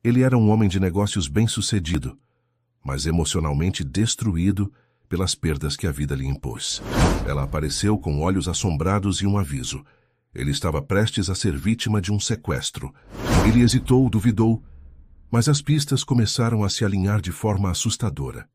Ele era um homem de negócios bem-sucedido, mas emocionalmente destruído pelas perdas que a vida lhe impôs. Ela apareceu com olhos assombrados e um aviso. Ele estava prestes a ser vítima de um sequestro. Ele hesitou, duvidou, mas as pistas começaram a se alinhar de forma assustadora.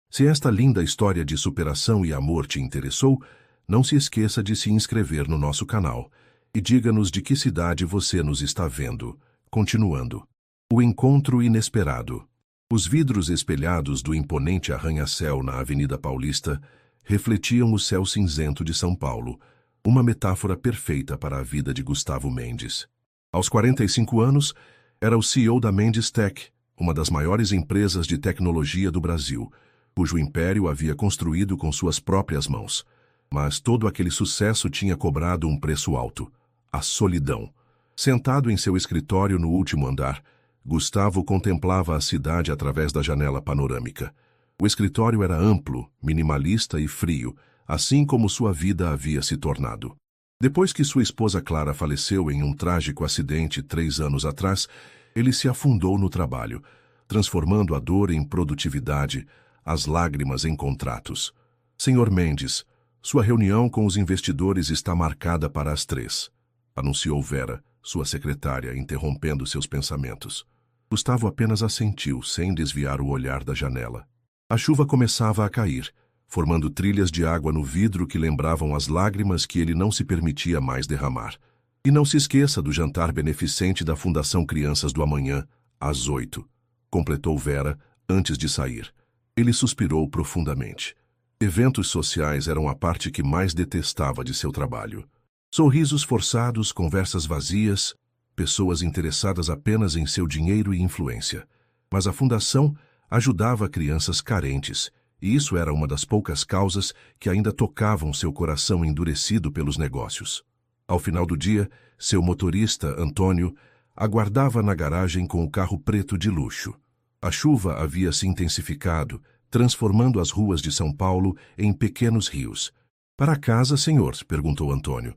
Se esta linda história de superação e amor te interessou, não se esqueça de se inscrever no nosso canal e diga-nos de que cidade você nos está vendo. Continuando. O encontro inesperado. Os vidros espelhados do imponente arranha-céu na Avenida Paulista refletiam o céu cinzento de São Paulo, uma metáfora perfeita para a vida de Gustavo Mendes. Aos 45 anos, era o CEO da Mendes Tech, uma das maiores empresas de tecnologia do Brasil, cujo império havia construído com suas próprias mãos. Mas todo aquele sucesso tinha cobrado um preço alto: a solidão. Sentado em seu escritório no último andar, Gustavo contemplava a cidade através da janela panorâmica. O escritório era amplo, minimalista e frio, assim como sua vida havia se tornado. Depois que sua esposa Clara faleceu em um trágico acidente 3 anos atrás, ele se afundou no trabalho, transformando a dor em produtividade, as lágrimas em contratos. Senhor Mendes, sua reunião com os investidores está marcada para as 3, anunciou Vera, sua secretária, interrompendo seus pensamentos. Gustavo apenas assentiu, sem desviar o olhar da janela. A chuva começava a cair, formando trilhas de água no vidro que lembravam as lágrimas que ele não se permitia mais derramar. E não se esqueça do jantar beneficente da Fundação Crianças do Amanhã, às 8, completou Vera, antes de sair. Ele suspirou profundamente. Eventos sociais eram a parte que mais detestava de seu trabalho. Sorrisos forçados, conversas vazias, pessoas interessadas apenas em seu dinheiro e influência. Mas a fundação ajudava crianças carentes, e isso era uma das poucas causas que ainda tocavam seu coração endurecido pelos negócios. Ao final do dia, seu motorista, Antônio, aguardava na garagem com o carro preto de luxo. A chuva havia se intensificado, transformando as ruas de São Paulo em pequenos rios. "Para casa, senhor?" perguntou Antônio.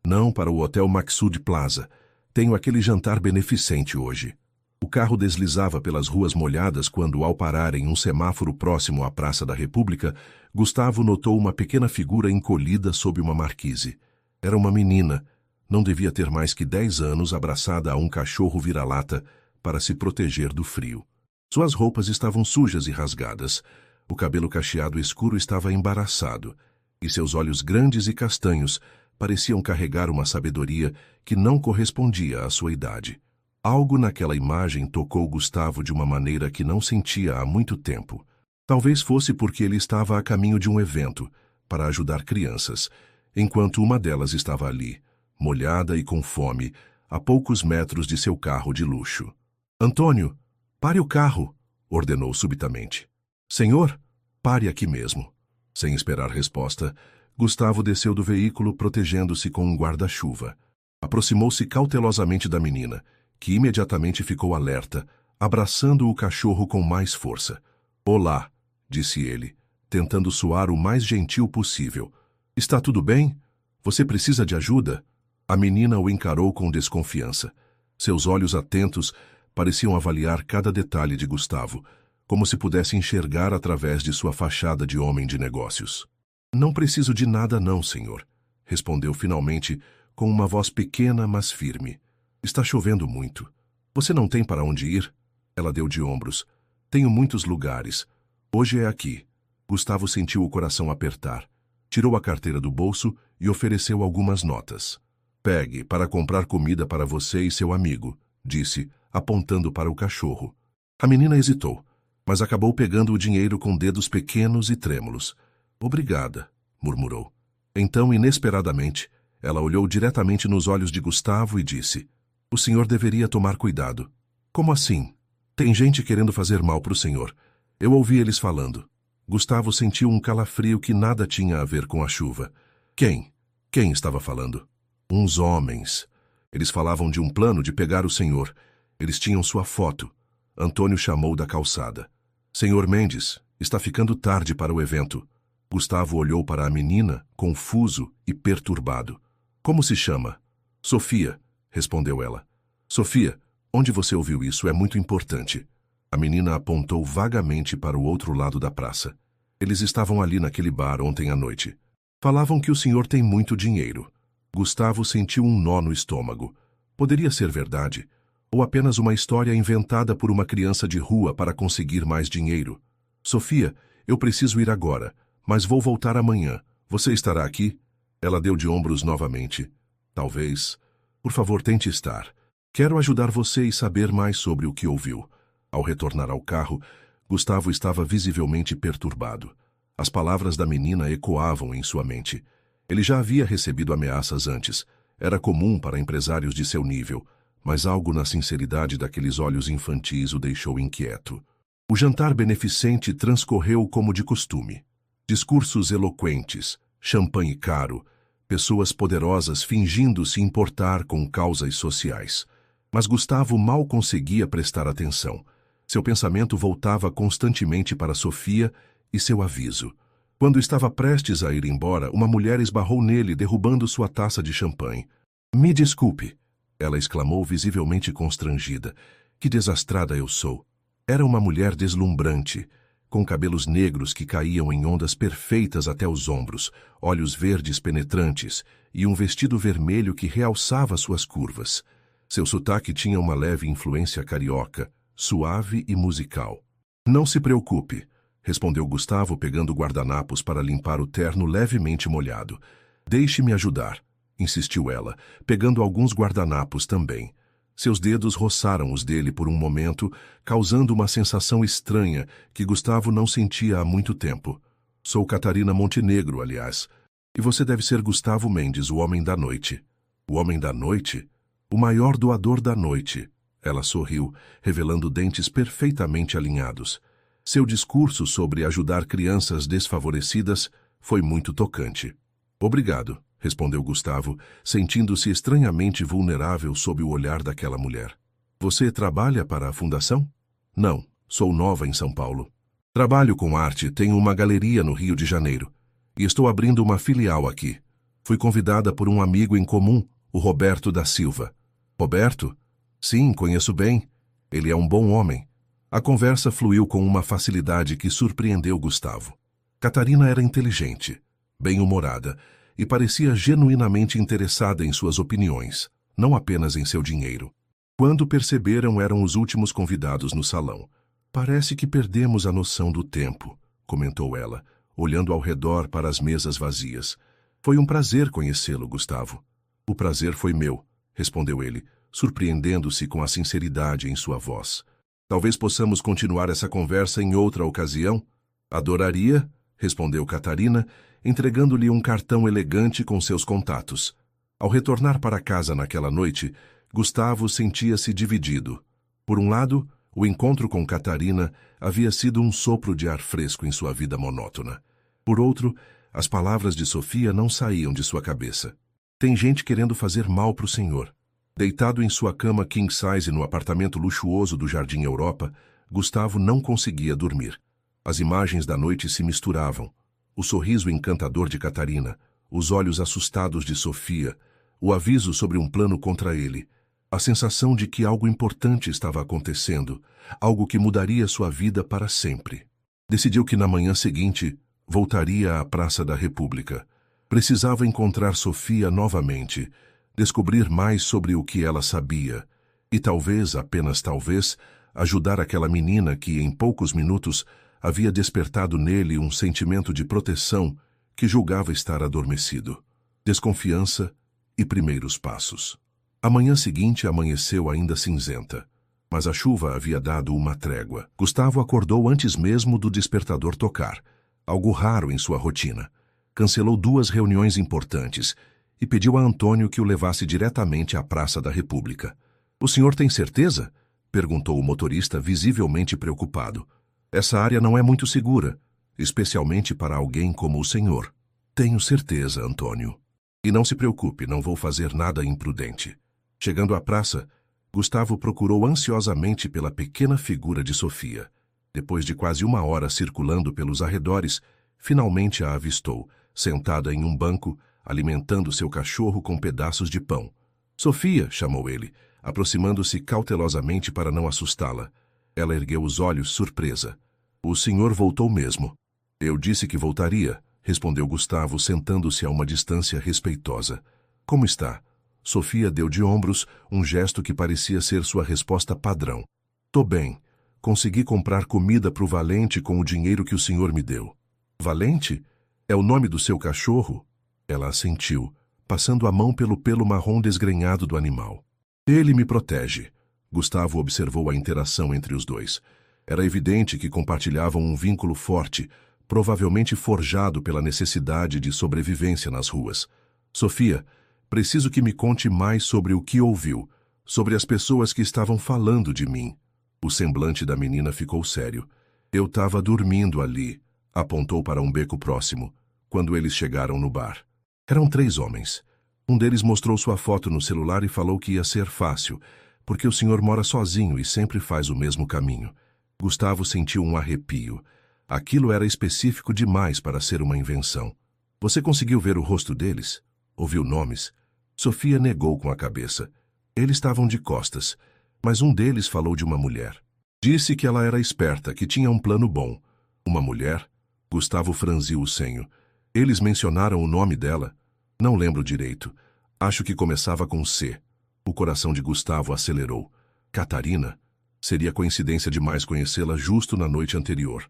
"Não, para o Hotel Maxud Plaza. Tenho aquele jantar beneficente hoje." O carro deslizava pelas ruas molhadas quando, ao parar em um semáforo próximo à Praça da República, Gustavo notou uma pequena figura encolhida sob uma marquise. Era uma menina, não devia ter mais que 10 anos, abraçada a um cachorro vira-lata para se proteger do frio. Suas roupas estavam sujas e rasgadas, o cabelo cacheado escuro estava embaraçado, e seus olhos grandes e castanhos pareciam carregar uma sabedoria que não correspondia à sua idade. Algo naquela imagem tocou Gustavo de uma maneira que não sentia há muito tempo. Talvez fosse porque ele estava a caminho de um evento para ajudar crianças, enquanto uma delas estava ali, molhada e com fome, a poucos metros de seu carro de luxo. "Antônio, pare o carro!" ordenou subitamente. "Senhor, pare aqui mesmo." Sem esperar resposta, Gustavo desceu do veículo protegendo-se com um guarda-chuva. Aproximou-se cautelosamente da menina, que imediatamente ficou alerta, abraçando o cachorro com mais força. "Olá", disse ele, tentando soar o mais gentil possível. "Está tudo bem? Você precisa de ajuda?" A menina o encarou com desconfiança. Seus olhos atentos pareciam avaliar cada detalhe de Gustavo, como se pudesse enxergar através de sua fachada de homem de negócios. "Não preciso de nada não, senhor", respondeu finalmente com uma voz pequena, mas firme. "Está chovendo muito. Você não tem para onde ir?" Ela deu de ombros. "Tenho muitos lugares. Hoje é aqui." Gustavo sentiu o coração apertar. Tirou a carteira do bolso e ofereceu algumas notas. "Pegue para comprar comida para você e seu amigo", disse, apontando para o cachorro. A menina hesitou, mas acabou pegando o dinheiro com dedos pequenos e trêmulos. "Obrigada", murmurou. Então, inesperadamente, ela olhou diretamente nos olhos de Gustavo e disse: "O senhor deveria tomar cuidado." "Como assim?" "Tem gente querendo fazer mal para o senhor. Eu ouvi eles falando." Gustavo sentiu um calafrio que nada tinha a ver com a chuva. "Quem? Quem estava falando?" "Uns homens. Eles falavam de um plano de pegar o senhor. Eles tinham sua foto." Antônio chamou da calçada. "Senhor Mendes, está ficando tarde para o evento." Gustavo olhou para a menina, confuso e perturbado. "Como se chama?" "Sofia", respondeu ela. "Sofia, Onde você ouviu isso é muito importante. A menina apontou vagamente para o outro lado da praça. Eles estavam ali naquele bar ontem à noite. Falavam que o senhor tem muito dinheiro. Gustavo sentiu um nó no estômago. Poderia ser verdade, ou apenas uma história inventada por uma criança de rua para conseguir mais dinheiro. Sofia, eu preciso ir agora, mas vou voltar amanhã. Você estará aqui? Ela deu de ombros novamente. Talvez. Por favor, tente estar. Quero ajudar você e saber mais sobre o que ouviu. Ao retornar ao carro, Gustavo estava visivelmente perturbado. As palavras da menina ecoavam em sua mente. Ele já havia recebido ameaças antes. Era comum para empresários de seu nível, mas algo na sinceridade daqueles olhos infantis o deixou inquieto. O jantar beneficente transcorreu como de costume. Discursos eloquentes, champanhe caro, pessoas poderosas fingindo se importar com causas sociais. Mas Gustavo mal conseguia prestar atenção. Seu pensamento voltava constantemente para Sofia e seu aviso. Quando estava prestes a ir embora, uma mulher esbarrou nele, derrubando sua taça de champanhe. Me desculpe, ela exclamou visivelmente constrangida. Que desastrada eu sou. Era uma mulher deslumbrante, com cabelos negros que caíam em ondas perfeitas até os ombros, olhos verdes penetrantes e um vestido vermelho que realçava suas curvas. Seu sotaque tinha uma leve influência carioca, suave e musical. Não se preocupe, respondeu Gustavo pegando guardanapos para limpar o terno levemente molhado. Deixe-me ajudar, insistiu ela, pegando alguns guardanapos também. Seus dedos roçaram os dele por um momento, causando uma sensação estranha que Gustavo não sentia há muito tempo. Sou Catarina Montenegro, aliás. E você deve ser Gustavo Mendes, o homem da noite. O homem da noite? O maior doador da noite. Ela sorriu, revelando dentes perfeitamente alinhados. Seu discurso sobre ajudar crianças desfavorecidas foi muito tocante. Obrigado, respondeu Gustavo, sentindo-se estranhamente vulnerável sob o olhar daquela mulher. Você trabalha para a fundação? Não, sou nova em São Paulo. Trabalho com arte, tenho uma galeria no Rio de Janeiro. E estou abrindo uma filial aqui. Fui convidada por um amigo em comum, o Roberto da Silva. Roberto? Sim, conheço bem. Ele é um bom homem. A conversa fluiu com uma facilidade que surpreendeu Gustavo. Catarina era inteligente, bem-humorada, e parecia genuinamente interessada em suas opiniões, não apenas em seu dinheiro. Quando perceberam, eram os últimos convidados no salão. Parece que perdemos a noção do tempo, comentou ela, olhando ao redor para as mesas vazias. Foi um prazer conhecê-lo, Gustavo. O prazer foi meu, respondeu ele, surpreendendo-se com a sinceridade em sua voz. Talvez possamos continuar essa conversa em outra ocasião? Adoraria, respondeu Catarina, entregando-lhe um cartão elegante com seus contatos. Ao retornar para casa naquela noite, Gustavo sentia-se dividido. Por um lado, o encontro com Catarina havia sido um sopro de ar fresco em sua vida monótona. Por outro, as palavras de Sofia não saíam de sua cabeça. Tem gente querendo fazer mal para o senhor. Deitado em sua cama king size no apartamento luxuoso do Jardim Europa, Gustavo não conseguia dormir. As imagens da noite se misturavam. O sorriso encantador de Catarina, os olhos assustados de Sofia, o aviso sobre um plano contra ele, a sensação de que algo importante estava acontecendo, algo que mudaria sua vida para sempre. Decidiu que na manhã seguinte voltaria à Praça da República. Precisava encontrar Sofia novamente, descobrir mais sobre o que ela sabia e talvez, apenas talvez, ajudar aquela menina que, em poucos minutos, havia despertado nele um sentimento de proteção que julgava estar adormecido. Desconfiança e primeiros passos. A manhã seguinte amanheceu ainda cinzenta, mas a chuva havia dado uma trégua. Gustavo acordou antes mesmo do despertador tocar, algo raro em sua rotina. Cancelou 2 reuniões importantes e pediu a Antônio que o levasse diretamente à Praça da República. "O senhor tem certeza?" perguntou o motorista, visivelmente preocupado. "Essa área não é muito segura, especialmente para alguém como o senhor." "Tenho certeza, Antônio. E não se preocupe, não vou fazer nada imprudente." Chegando à praça, Gustavo procurou ansiosamente pela pequena figura de Sofia. Depois de quase 1 hora circulando pelos arredores, finalmente a avistou, sentada em um banco, alimentando seu cachorro com pedaços de pão. "Sofia", chamou ele, aproximando-se cautelosamente para não assustá-la. Ela ergueu os olhos, surpresa. O senhor voltou mesmo. Eu disse que voltaria, respondeu Gustavo, sentando-se a uma distância respeitosa. Como está? Sofia deu de ombros, um gesto que parecia ser sua resposta padrão. Tô bem. Consegui comprar comida para o Valente com o dinheiro que o senhor me deu. Valente? É o nome do seu cachorro? Ela assentiu, passando a mão pelo pelo marrom desgrenhado do animal. Ele me protege. Gustavo observou a interação entre os dois. Era evidente que compartilhavam um vínculo forte, provavelmente forjado pela necessidade de sobrevivência nas ruas. Sofia, preciso que me conte mais sobre o que ouviu, sobre as pessoas que estavam falando de mim. O semblante da menina ficou sério. Eu estava dormindo ali, apontou para um beco próximo, quando eles chegaram no bar. Eram 3 homens. Um deles mostrou sua foto no celular e falou que ia ser fácil, porque o senhor mora sozinho e sempre faz o mesmo caminho. Gustavo sentiu um arrepio. Aquilo era específico demais para ser uma invenção. Você conseguiu ver o rosto deles? Ouviu nomes? Sofia negou com a cabeça. Eles estavam de costas, mas um deles falou de uma mulher. Disse que ela era esperta, que tinha um plano bom. Uma mulher? Gustavo franziu o senho. Eles mencionaram o nome dela? Não lembro direito. Acho que começava com C. O coração de Gustavo acelerou. Catarina? Seria coincidência demais conhecê-la justo na noite anterior,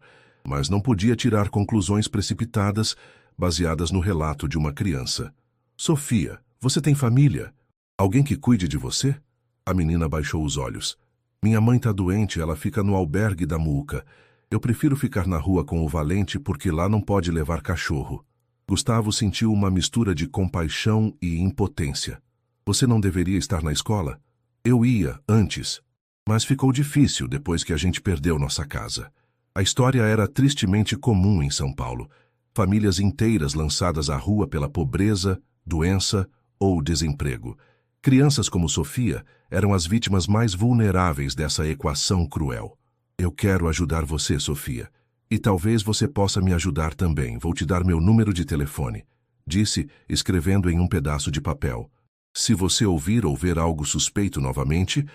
mas não podia tirar conclusões precipitadas baseadas no relato de uma criança. Sofia, você tem família? Alguém que cuide de você? A menina baixou os olhos. Minha mãe está doente, ela fica no albergue da Muca. Eu prefiro ficar na rua com o Valente porque lá não pode levar cachorro. Gustavo sentiu uma mistura de compaixão e impotência. Você não deveria estar na escola? Eu ia, antes. Mas ficou difícil depois que a gente perdeu nossa casa. A história era tristemente comum em São Paulo. Famílias inteiras lançadas à rua pela pobreza, doença ou desemprego. Crianças como Sofia eram as vítimas mais vulneráveis dessa equação cruel. Eu quero ajudar você, Sofia. E talvez você possa me ajudar também. Vou te dar meu número de telefone, disse, escrevendo em um pedaço de papel. Se você ouvir ou ver algo suspeito novamente,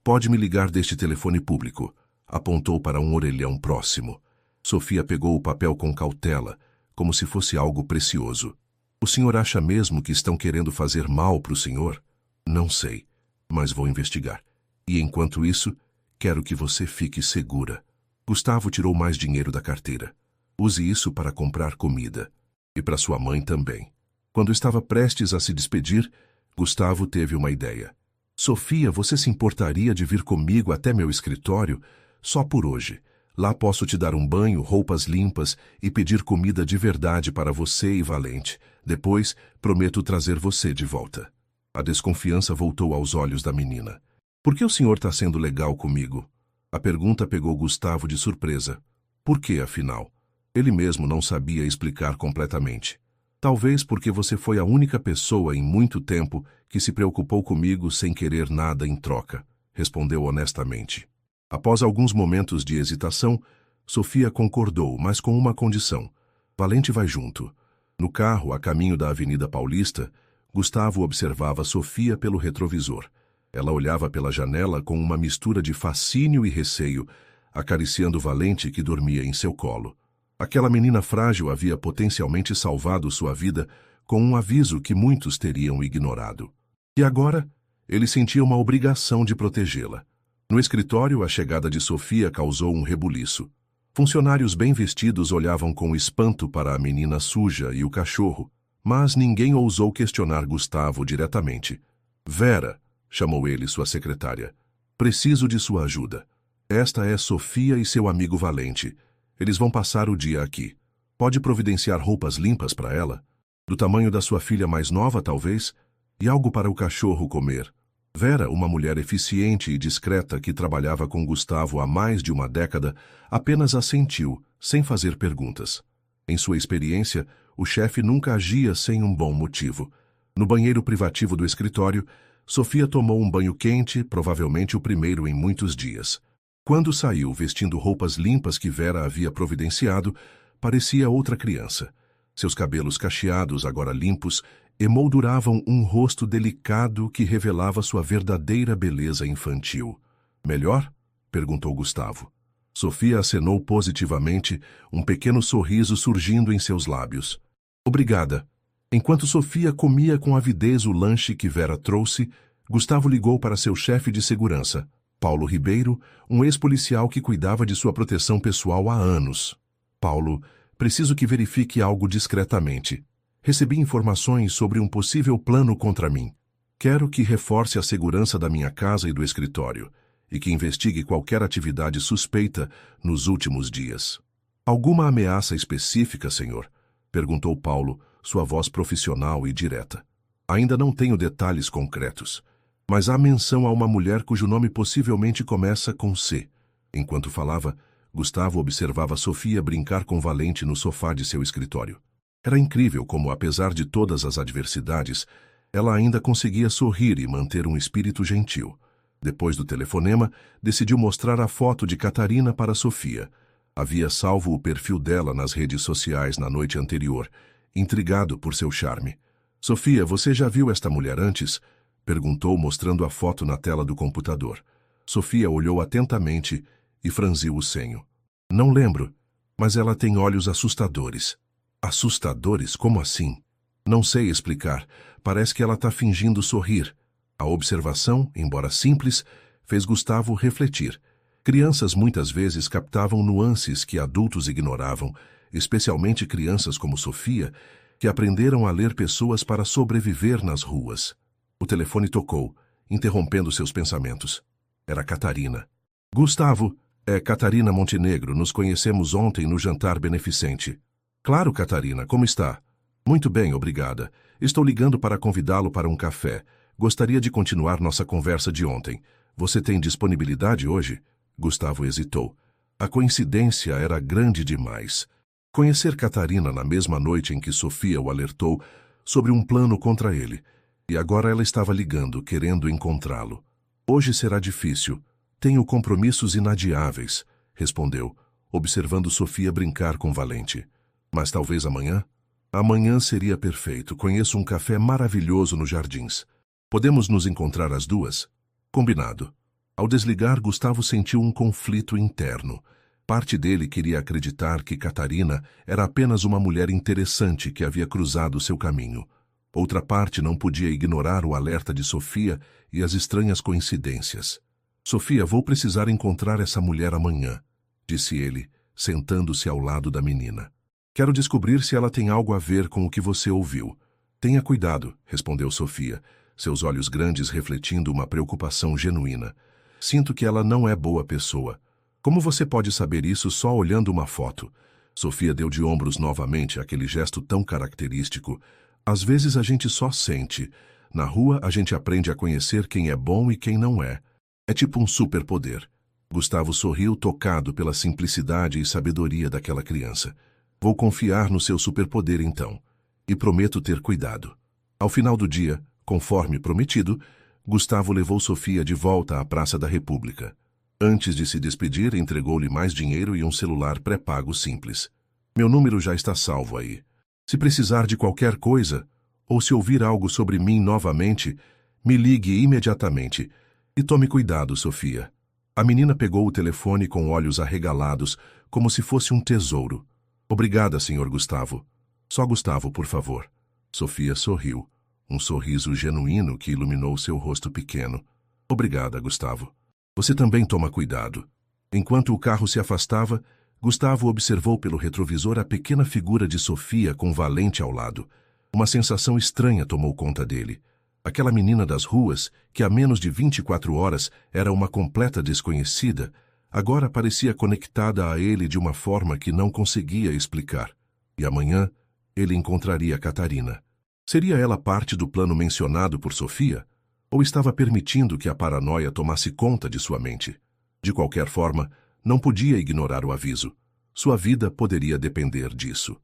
pode me ligar deste telefone público. Apontou para um orelhão próximo. Sofia pegou o papel com cautela, como se fosse algo precioso. O senhor acha mesmo que estão querendo fazer mal para o senhor? Não sei, mas vou investigar. E enquanto isso, quero que você fique segura. Gustavo tirou mais dinheiro da carteira. Use isso para comprar comida. E para sua mãe também. Quando estava prestes a se despedir, Gustavo teve uma ideia. Sofia, você se importaria de vir comigo até meu escritório? Só por hoje. Lá posso te dar um banho, roupas limpas e pedir comida de verdade para você e Valente. Depois, prometo trazer você de volta. A desconfiança voltou aos olhos da menina. Por que o senhor está sendo legal comigo? A pergunta pegou Gustavo de surpresa. Por que, afinal? Ele mesmo não sabia explicar completamente. Talvez porque você foi a única pessoa em muito tempo que se preocupou comigo sem querer nada em troca, respondeu honestamente. Após alguns momentos de hesitação, Sofia concordou, mas com uma condição. Valente vai junto. No carro, a caminho da Avenida Paulista, Gustavo observava Sofia pelo retrovisor. Ela olhava pela janela com uma mistura de fascínio e receio, acariciando Valente que dormia em seu colo. Aquela menina frágil havia potencialmente salvado sua vida com um aviso que muitos teriam ignorado. E agora, ele sentia uma obrigação de protegê-la. No escritório, a chegada de Sofia causou um rebuliço. Funcionários bem vestidos olhavam com espanto para a menina suja e o cachorro, mas ninguém ousou questionar Gustavo diretamente. Vera, chamou ele sua secretária. Preciso de sua ajuda. Esta é Sofia e seu amigo Valente. Eles vão passar o dia aqui. Pode providenciar roupas limpas para ela? Do tamanho da sua filha mais nova, talvez? E algo para o cachorro comer. Vera, uma mulher eficiente e discreta que trabalhava com Gustavo há mais de uma década, apenas assentiu, sem fazer perguntas. Em sua experiência, o chefe nunca agia sem um bom motivo. No banheiro privativo do escritório, Sofia tomou um banho quente, provavelmente o primeiro em muitos dias. Quando saiu vestindo roupas limpas que Vera havia providenciado, parecia outra criança. Seus cabelos cacheados, agora limpos, emolduravam um rosto delicado que revelava sua verdadeira beleza infantil. Melhor? Perguntou Gustavo. Sofia acenou positivamente, um pequeno sorriso surgindo em seus lábios. Obrigada. Enquanto Sofia comia com avidez o lanche que Vera trouxe, Gustavo ligou para seu chefe de segurança, Paulo Ribeiro, um ex-policial que cuidava de sua proteção pessoal há anos. Paulo, preciso que verifique algo discretamente. Recebi informações sobre um possível plano contra mim. Quero que reforce a segurança da minha casa e do escritório, e que investigue qualquer atividade suspeita nos últimos dias. Alguma ameaça específica, senhor? Perguntou Paulo, sua voz profissional e direta. Ainda não tenho detalhes concretos, mas há menção a uma mulher cujo nome possivelmente começa com C. Enquanto falava, Gustavo observava Sofia brincar com Valente no sofá de seu escritório. Era incrível como, apesar de todas as adversidades, ela ainda conseguia sorrir e manter um espírito gentil. Depois do telefonema, decidiu mostrar a foto de Catarina para Sofia. Havia salvo o perfil dela nas redes sociais na noite anterior, intrigado por seu charme. Sofia, você já viu esta mulher antes? Perguntou, mostrando a foto na tela do computador. Sofia olhou atentamente e franziu o senho. Não lembro, mas ela tem olhos assustadores. Assustadores? Como assim? Não sei explicar. Parece que ela está fingindo sorrir. A observação, embora simples, fez Gustavo refletir. Crianças muitas vezes captavam nuances que adultos ignoravam, especialmente crianças como Sofia, que aprenderam a ler pessoas para sobreviver nas ruas. O telefone tocou, interrompendo seus pensamentos. Era Catarina. Gustavo, é Catarina Montenegro. Nos conhecemos ontem no jantar beneficente. Claro, Catarina, como está? Muito bem, obrigada. Estou ligando para convidá-lo para um café. Gostaria de continuar nossa conversa de ontem. Você tem disponibilidade hoje? Gustavo hesitou. A coincidência era grande demais. Conhecer Catarina na mesma noite em que Sofia o alertou sobre um plano contra ele. E agora ela estava ligando, querendo encontrá-lo. Hoje será difícil. Tenho compromissos inadiáveis, respondeu, observando Sofia brincar com Valente. Mas talvez amanhã? Amanhã seria perfeito. Conheço um café maravilhoso nos Jardins. Podemos nos encontrar às 2? Combinado. Ao desligar, Gustavo sentiu um conflito interno. Parte dele queria acreditar que Catarina era apenas uma mulher interessante que havia cruzado seu caminho. Outra parte não podia ignorar o alerta de Sofia e as estranhas coincidências. Sofia, vou precisar encontrar essa mulher amanhã, disse ele, sentando-se ao lado da menina. Quero descobrir se ela tem algo a ver com o que você ouviu. Tenha cuidado, respondeu Sofia, seus olhos grandes refletindo uma preocupação genuína. Sinto que ela não é boa pessoa. Como você pode saber isso só olhando uma foto? Sofia deu de ombros novamente, aquele gesto tão característico. Às vezes a gente só sente. Na rua a gente aprende a conhecer quem é bom e quem não é. É tipo um superpoder. Gustavo sorriu, tocado pela simplicidade e sabedoria daquela criança. Vou confiar no seu superpoder então. E prometo ter cuidado. Ao final do dia, conforme prometido, Gustavo levou Sofia de volta à Praça da República. Antes de se despedir, entregou-lhe mais dinheiro e um celular pré-pago simples. Meu número já está salvo aí. Se precisar de qualquer coisa, ou se ouvir algo sobre mim novamente, me ligue imediatamente. E tome cuidado, Sofia. A menina pegou o telefone com olhos arregalados, como se fosse um tesouro. Obrigada, senhor Gustavo. Só Gustavo, por favor. Sofia sorriu. Um sorriso genuíno que iluminou seu rosto pequeno. Obrigada, Gustavo. Você também toma cuidado. Enquanto o carro se afastava, Gustavo observou pelo retrovisor a pequena figura de Sofia com Valente ao lado. Uma sensação estranha tomou conta dele. Aquela menina das ruas, que há menos de 24 horas era uma completa desconhecida, agora parecia conectada a ele de uma forma que não conseguia explicar. E amanhã ele encontraria Catarina. Seria ela parte do plano mencionado por Sofia? Ou estava permitindo que a paranoia tomasse conta de sua mente? De qualquer forma, não podia ignorar o aviso. Sua vida poderia depender disso.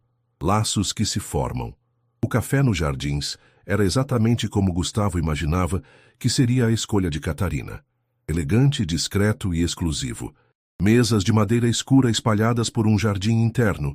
Laços que se formam. O café nos Jardins era exatamente como Gustavo imaginava que seria a escolha de Catarina. Elegante, discreto e exclusivo. Mesas de madeira escura espalhadas por um jardim interno,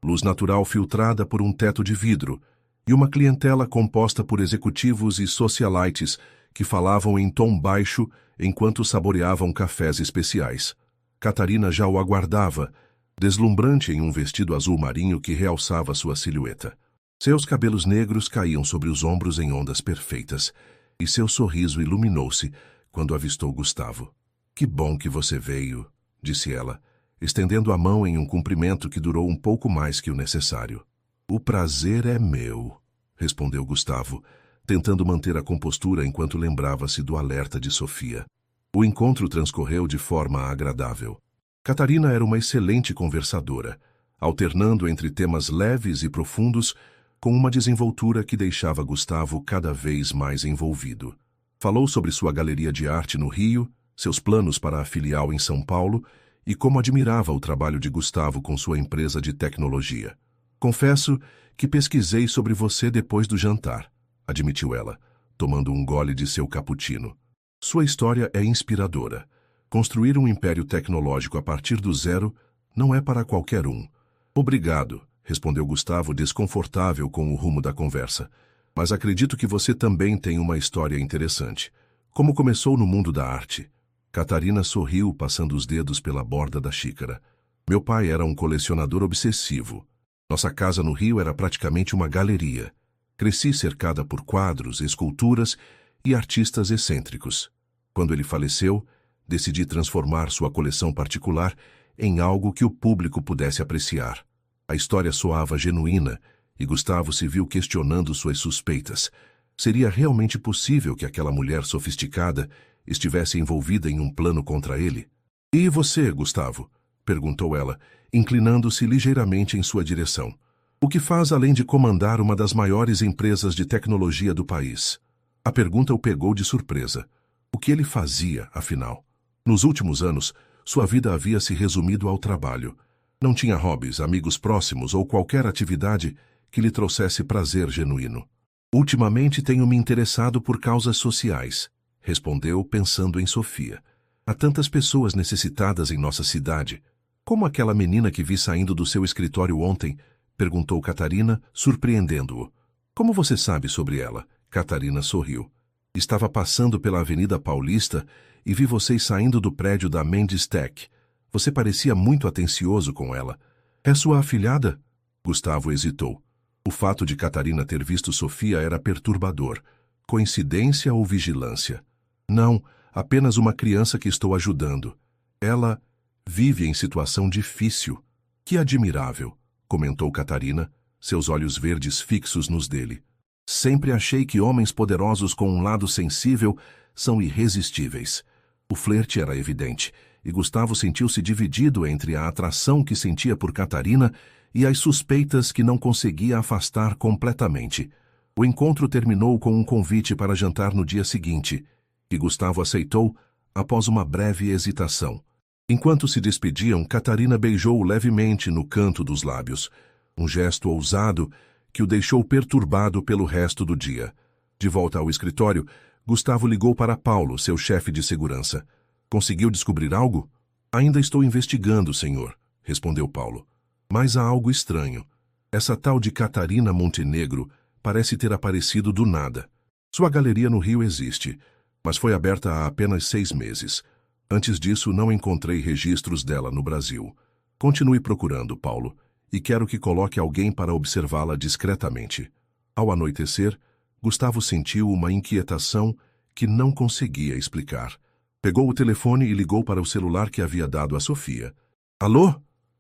luz natural filtrada por um teto de vidro, e uma clientela composta por executivos e socialites que falavam em tom baixo enquanto saboreavam cafés especiais. Catarina já o aguardava, deslumbrante em um vestido azul marinho que realçava sua silhueta. Seus cabelos negros caíam sobre os ombros em ondas perfeitas, e seu sorriso iluminou-se quando avistou Gustavo. "Que bom que você veio", disse ela, estendendo a mão em um cumprimento que durou um pouco mais que o necessário. "O prazer é meu", respondeu Gustavo, tentando manter a compostura enquanto lembrava-se do alerta de Sofia. O encontro transcorreu de forma agradável. Catarina era uma excelente conversadora, alternando entre temas leves e profundos com uma desenvoltura que deixava Gustavo cada vez mais envolvido. Falou sobre sua galeria de arte no Rio, seus planos para a filial em São Paulo e como admirava o trabalho de Gustavo com sua empresa de tecnologia. "Confesso que pesquisei sobre você depois do jantar", admitiu ela, tomando um gole de seu cappuccino. "Sua história é inspiradora. Construir um império tecnológico a partir do zero não é para qualquer um." "Obrigado", respondeu Gustavo, desconfortável com o rumo da conversa. "Mas acredito que você também tem uma história interessante. Como começou no mundo da arte?" Catarina sorriu, passando os dedos pela borda da xícara. "Meu pai era um colecionador obsessivo. Nossa casa no Rio era praticamente uma galeria. Cresci cercada por quadros, esculturas e artistas excêntricos. Quando ele faleceu, decidi transformar sua coleção particular em algo que o público pudesse apreciar. A história soava genuína e Gustavo se viu questionando suas suspeitas. Seria realmente possível que aquela mulher sofisticada estivesse envolvida em um plano contra ele? "E você, Gustavo?", perguntou ela, inclinando-se ligeiramente em sua direção. "O que faz além de comandar uma das maiores empresas de tecnologia do país?" A pergunta o pegou de surpresa. O que ele fazia, afinal? Nos últimos anos, sua vida havia se resumido ao trabalho. Não tinha hobbies, amigos próximos ou qualquer atividade que lhe trouxesse prazer genuíno. "Ultimamente tenho me interessado por causas sociais", respondeu, pensando em Sofia. "Há tantas pessoas necessitadas em nossa cidade. Como aquela menina que vi saindo do seu escritório ontem?", perguntou Catarina, surpreendendo-o. "Como você sabe sobre ela?" Catarina sorriu. "Estava passando pela Avenida Paulista e vi vocês saindo do prédio da Mendes Tech. Você parecia muito atencioso com ela. É sua afilhada?" Gustavo hesitou. O fato de Catarina ter visto Sofia era perturbador. Coincidência ou vigilância? "Não, apenas uma criança que estou ajudando. Ela vive em situação difícil." "Que admirável", comentou Catarina, seus olhos verdes fixos nos dele. "Sempre achei que homens poderosos com um lado sensível são irresistíveis." O flerte era evidente, e Gustavo sentiu-se dividido entre a atração que sentia por Catarina e as suspeitas que não conseguia afastar completamente. O encontro terminou com um convite para jantar no dia seguinte, que Gustavo aceitou após uma breve hesitação. Enquanto se despediam, Catarina beijou-o levemente no canto dos lábios, um gesto ousado que o deixou perturbado pelo resto do dia. De volta ao escritório, Gustavo ligou para Paulo, seu chefe de segurança. "Conseguiu descobrir algo?" "Ainda estou investigando, senhor", respondeu Paulo. "Mas há algo estranho. Essa tal de Catarina Montenegro parece ter aparecido do nada. Sua galeria no Rio existe, mas foi aberta há apenas 6 meses. Antes disso, não encontrei registros dela no Brasil. Continue procurando, Paulo, e quero que coloque alguém para observá-la discretamente." Ao anoitecer, Gustavo sentiu uma inquietação que não conseguia explicar. Pegou o telefone e ligou para o celular que havia dado a Sofia. "Alô?"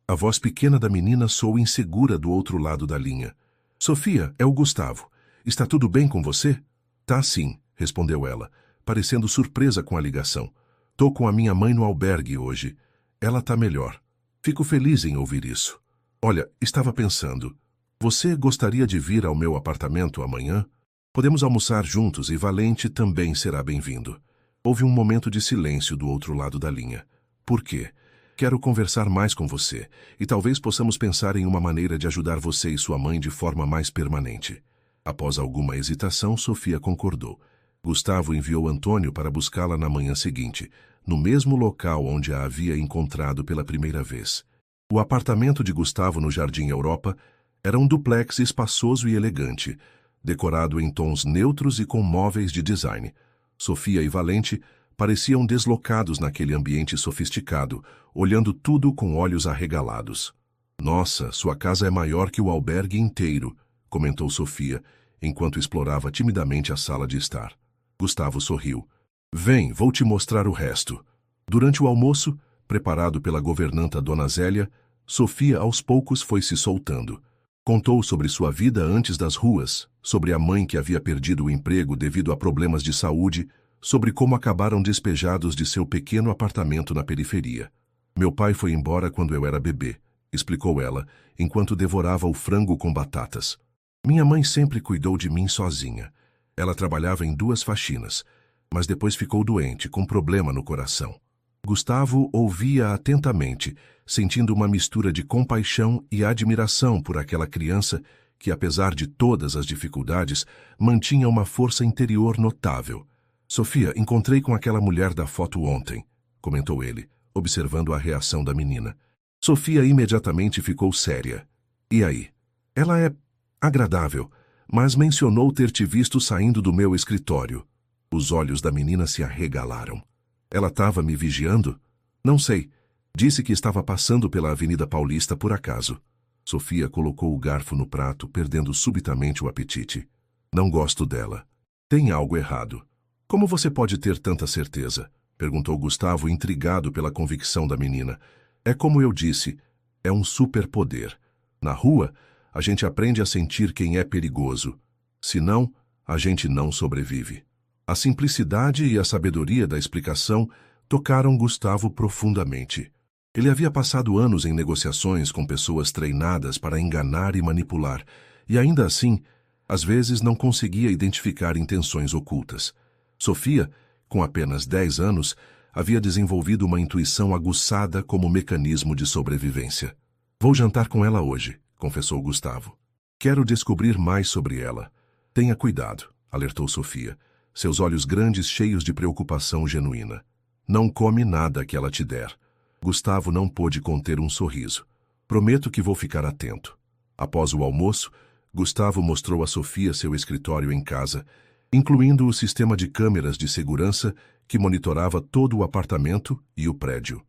A voz pequena da menina soou insegura do outro lado da linha. "Sofia, é o Gustavo. Está tudo bem com você?" "Tá sim", respondeu ela, parecendo surpresa com a ligação. "Tô com a minha mãe no albergue hoje. Ela tá melhor. Fico feliz em ouvir isso. Olha, estava pensando. Você gostaria de vir ao meu apartamento amanhã? Podemos almoçar juntos e Valente também será bem-vindo." Houve um momento de silêncio do outro lado da linha. "Por quê?" "Quero conversar mais com você, e talvez possamos pensar em uma maneira de ajudar você e sua mãe de forma mais permanente." Após alguma hesitação, Sofia concordou. Gustavo enviou Antônio para buscá-la na manhã seguinte, no mesmo local onde a havia encontrado pela primeira vez. O apartamento de Gustavo no Jardim Europa era um duplex espaçoso e elegante, decorado em tons neutros e com móveis de design. Sofia e Valente pareciam deslocados naquele ambiente sofisticado, olhando tudo com olhos arregalados. Nossa, sua casa é maior que o albergue inteiro, comentou Sofia, enquanto explorava timidamente a sala de estar. Gustavo sorriu. Vem, vou te mostrar o resto. Durante o almoço, preparado pela governanta Dona Zélia, Sofia aos poucos foi se soltando. Contou sobre sua vida antes das ruas, sobre a mãe que havia perdido o emprego devido a problemas de saúde, sobre como acabaram despejados de seu pequeno apartamento na periferia. Meu pai foi embora quando eu era bebê, explicou ela, enquanto devorava o frango com batatas. Minha mãe sempre cuidou de mim sozinha. Ela trabalhava em 2 faxinas, mas depois ficou doente, com problema no coração. Gustavo ouvia atentamente, sentindo uma mistura de compaixão e admiração por aquela criança que, apesar de todas as dificuldades, mantinha uma força interior notável. Sofia, encontrei com aquela mulher da foto ontem, comentou ele, observando a reação da menina. Sofia imediatamente ficou séria. E aí? Ela é agradável, mas mencionou ter te visto saindo do meu escritório. Os olhos da menina se arregalaram. Ela estava me vigiando? Não sei. Disse que estava passando pela Avenida Paulista por acaso. Sofia colocou o garfo no prato, perdendo subitamente o apetite. Não gosto dela. Tem algo errado. Como você pode ter tanta certeza? Perguntou Gustavo, intrigado pela convicção da menina. É como eu disse, é um superpoder. Na rua, a gente aprende a sentir quem é perigoso. Senão, a gente não sobrevive. A simplicidade e a sabedoria da explicação tocaram Gustavo profundamente. Ele havia passado anos em negociações com pessoas treinadas para enganar e manipular, e ainda assim, às vezes não conseguia identificar intenções ocultas. Sofia, com apenas 10 anos, havia desenvolvido uma intuição aguçada como mecanismo de sobrevivência. Vou jantar com ela hoje, confessou Gustavo. Quero descobrir mais sobre ela. Tenha cuidado, alertou Sofia, seus olhos grandes cheios de preocupação genuína. Não come nada que ela te der. Gustavo não pôde conter um sorriso. Prometo que vou ficar atento. Após o almoço, Gustavo mostrou a Sofia seu escritório em casa, incluindo o sistema de câmeras de segurança que monitorava todo o apartamento e o prédio.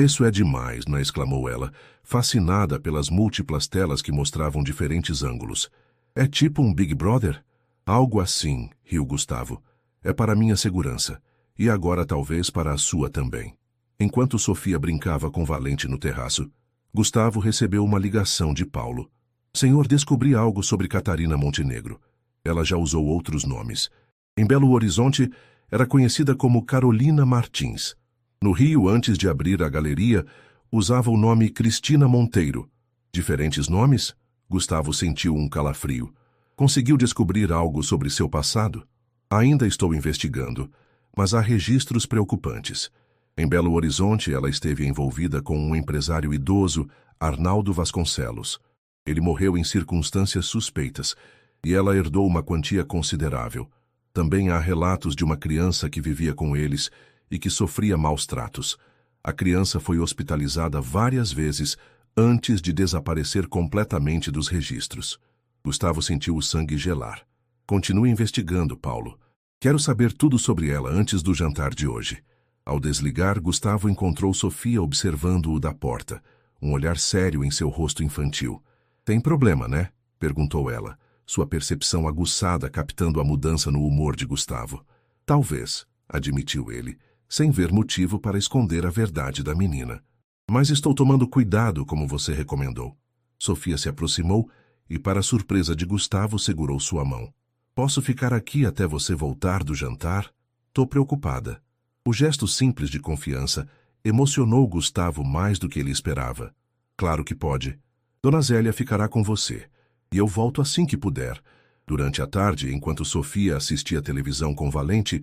Isso é demais, não é? Exclamou ela, fascinada pelas múltiplas telas que mostravam diferentes ângulos. É tipo um Big Brother? Algo assim, riu Gustavo. É para minha segurança. E agora talvez para a sua também. Enquanto Sofia brincava com Valente no terraço, Gustavo recebeu uma ligação de Paulo. Senhor, descobri algo sobre Catarina Montenegro. Ela já usou outros nomes. Em Belo Horizonte, era conhecida como Carolina Martins. No Rio, antes de abrir a galeria, usava o nome Cristina Monteiro. Diferentes nomes? Gustavo sentiu um calafrio. Conseguiu descobrir algo sobre seu passado? Ainda estou investigando, mas há registros preocupantes. Em Belo Horizonte, ela esteve envolvida com um empresário idoso, Arnaldo Vasconcelos. Ele morreu em circunstâncias suspeitas, e ela herdou uma quantia considerável. Também há relatos de uma criança que vivia com eles e que sofria maus tratos. A criança foi hospitalizada várias vezes antes de desaparecer completamente dos registros. Gustavo sentiu o sangue gelar. Continue investigando, Paulo. Quero saber tudo sobre ela antes do jantar de hoje. Ao desligar, Gustavo encontrou Sofia observando-o da porta, um olhar sério em seu rosto infantil. Tem problema, né? Perguntou ela, sua percepção aguçada captando a mudança no humor de Gustavo. Talvez, admitiu ele, sem ver motivo para esconder a verdade da menina. Mas estou tomando cuidado, como você recomendou. Sofia se aproximou e, para a surpresa de Gustavo, segurou sua mão. Posso ficar aqui até você voltar do jantar? Tô preocupada. O gesto simples de confiança emocionou Gustavo mais do que ele esperava. Claro que pode. Dona Zélia ficará com você, e eu volto assim que puder. Durante a tarde, enquanto Sofia assistia televisão com Valente,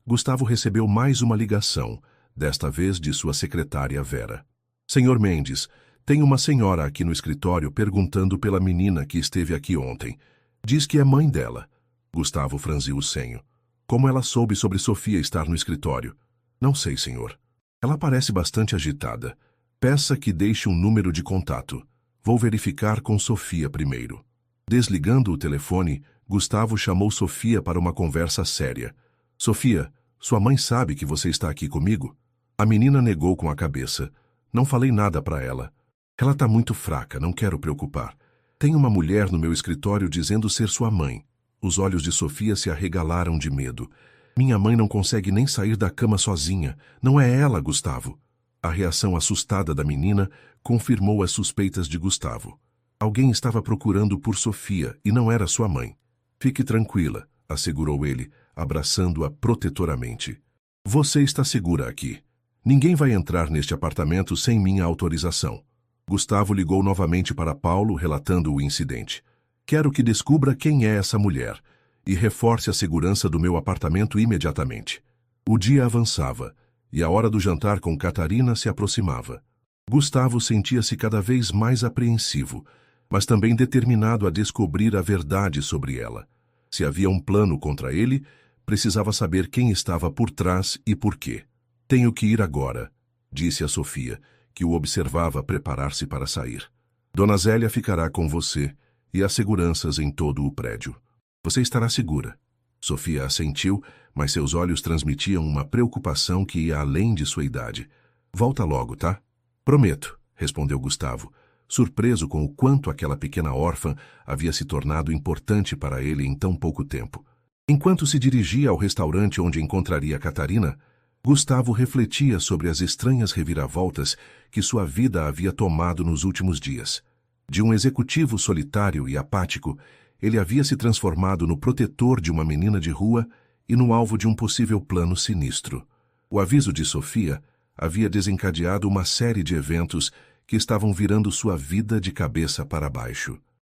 Gustavo recebeu mais uma ligação, desta vez de sua secretária Vera. Senhor Mendes, tem uma senhora aqui no escritório perguntando pela menina que esteve aqui ontem. Diz que é mãe dela. Gustavo franziu o senho. Como ela soube sobre Sofia estar no escritório? Não sei, senhor. Ela parece bastante agitada. Peça que deixe um número de contato. Vou verificar com Sofia primeiro. Desligando o telefone, Gustavo chamou Sofia para uma conversa séria. Sofia, sua mãe sabe que você está aqui comigo? A menina negou com a cabeça. Não falei nada para ela. Ela está muito fraca, não quero preocupar. Tem uma mulher no meu escritório dizendo ser sua mãe. Os olhos de Sofia se arregalaram de medo. Minha mãe não consegue nem sair da cama sozinha. Não é ela, Gustavo. A reação assustada da menina confirmou as suspeitas de Gustavo. Alguém estava procurando por Sofia e não era sua mãe. Fique tranquila, assegurou ele, abraçando-a protetoramente. Você está segura aqui. Ninguém vai entrar neste apartamento sem minha autorização. Gustavo ligou novamente para Paulo, relatando o incidente. Quero que descubra quem é essa mulher e reforce a segurança do meu apartamento imediatamente. O dia avançava e a hora do jantar com Catarina se aproximava. Gustavo sentia-se cada vez mais apreensivo, mas também determinado a descobrir a verdade sobre ela. Se havia um plano contra ele, precisava saber quem estava por trás e por quê. Tenho que ir agora, disse a Sofia, que o observava preparar-se para sair. Dona Zélia ficará com você e as seguranças em todo o prédio. Você estará segura. Sofia assentiu, mas seus olhos transmitiam uma preocupação que ia além de sua idade. Volta logo, tá? Prometo, respondeu Gustavo, surpreso com o quanto aquela pequena órfã havia se tornado importante para ele em tão pouco tempo. Enquanto se dirigia ao restaurante onde encontraria Catarina, Gustavo refletia sobre as estranhas reviravoltas que sua vida havia tomado nos últimos dias. De um executivo solitário e apático, ele havia se transformado no protetor de uma menina de rua e no alvo de um possível plano sinistro. O aviso de Sofia havia desencadeado uma série de eventos que estavam virando sua vida de cabeça para baixo.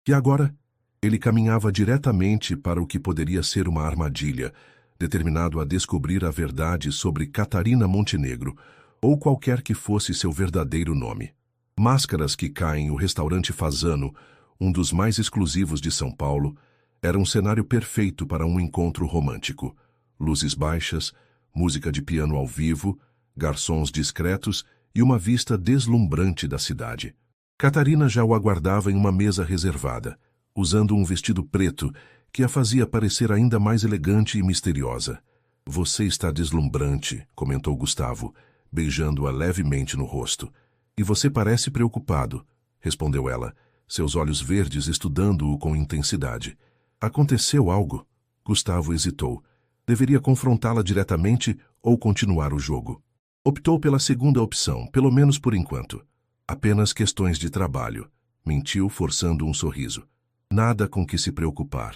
E agora, ele caminhava diretamente para o que poderia ser uma armadilha, determinado a descobrir a verdade sobre Catarina Montenegro, ou qualquer que fosse seu verdadeiro nome. Máscaras que Caem, o restaurante Fasano, um dos mais exclusivos de São Paulo, era um cenário perfeito para um encontro romântico. Luzes baixas, música de piano ao vivo, garçons discretos e uma vista deslumbrante da cidade. Catarina já o aguardava em uma mesa reservada, usando um vestido preto que a fazia parecer ainda mais elegante e misteriosa. Você está deslumbrante, comentou Gustavo, beijando-a levemente no rosto. E você parece preocupado, respondeu ela, seus olhos verdes estudando-o com intensidade. Aconteceu algo? Gustavo hesitou. Deveria confrontá-la diretamente ou continuar o jogo. Optou pela segunda opção, pelo menos por enquanto. Apenas questões de trabalho. Mentiu, forçando um sorriso. Nada com que se preocupar.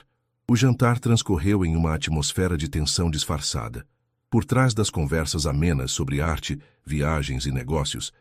O jantar transcorreu em uma atmosfera de tensão disfarçada. Por trás das conversas amenas sobre arte, viagens e negócios,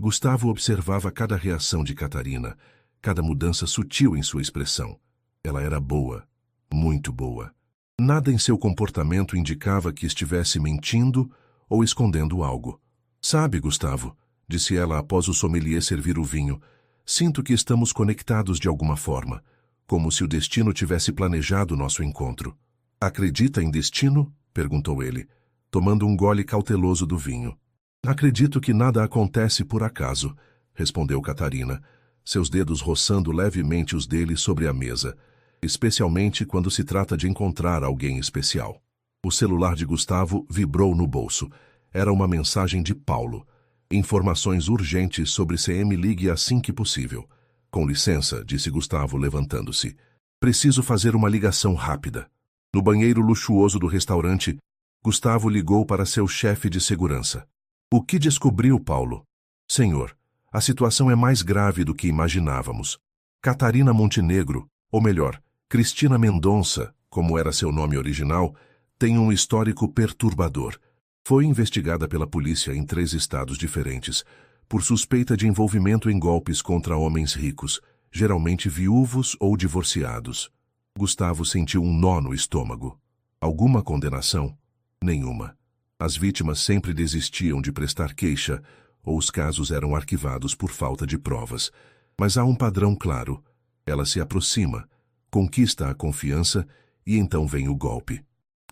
Gustavo observava cada reação de Catarina, cada mudança sutil em sua expressão. Ela era boa, muito boa. Nada em seu comportamento indicava que estivesse mentindo ou escondendo algo. Sabe, Gustavo, disse ela após o sommelier servir o vinho, sinto que estamos conectados de alguma forma, como se o destino tivesse planejado nosso encontro. Acredita em destino? Perguntou ele, tomando um gole cauteloso do vinho. Acredito que nada acontece por acaso, respondeu Catarina, seus dedos roçando levemente os dele sobre a mesa, especialmente quando se trata de encontrar alguém especial. O celular de Gustavo vibrou no bolso. Era uma mensagem de Paulo. Informações urgentes sobre CM, ligue assim que possível. Com licença, disse Gustavo, levantando-se. Preciso fazer uma ligação rápida. No banheiro luxuoso do restaurante, Gustavo ligou para seu chefe de segurança. O que descobriu, Paulo? Senhor, a situação é mais grave do que imaginávamos. Catarina Montenegro, ou melhor, Cristina Mendonça, como era seu nome original, tem um histórico perturbador. Foi investigada pela polícia em 3 estados diferentes, por suspeita de envolvimento em golpes contra homens ricos, geralmente viúvos ou divorciados. Gustavo sentiu um nó no estômago. Alguma condenação? Nenhuma. As vítimas sempre desistiam de prestar queixa, ou os casos eram arquivados por falta de provas. Mas há um padrão claro. Ela se aproxima, conquista a confiança e então vem o golpe.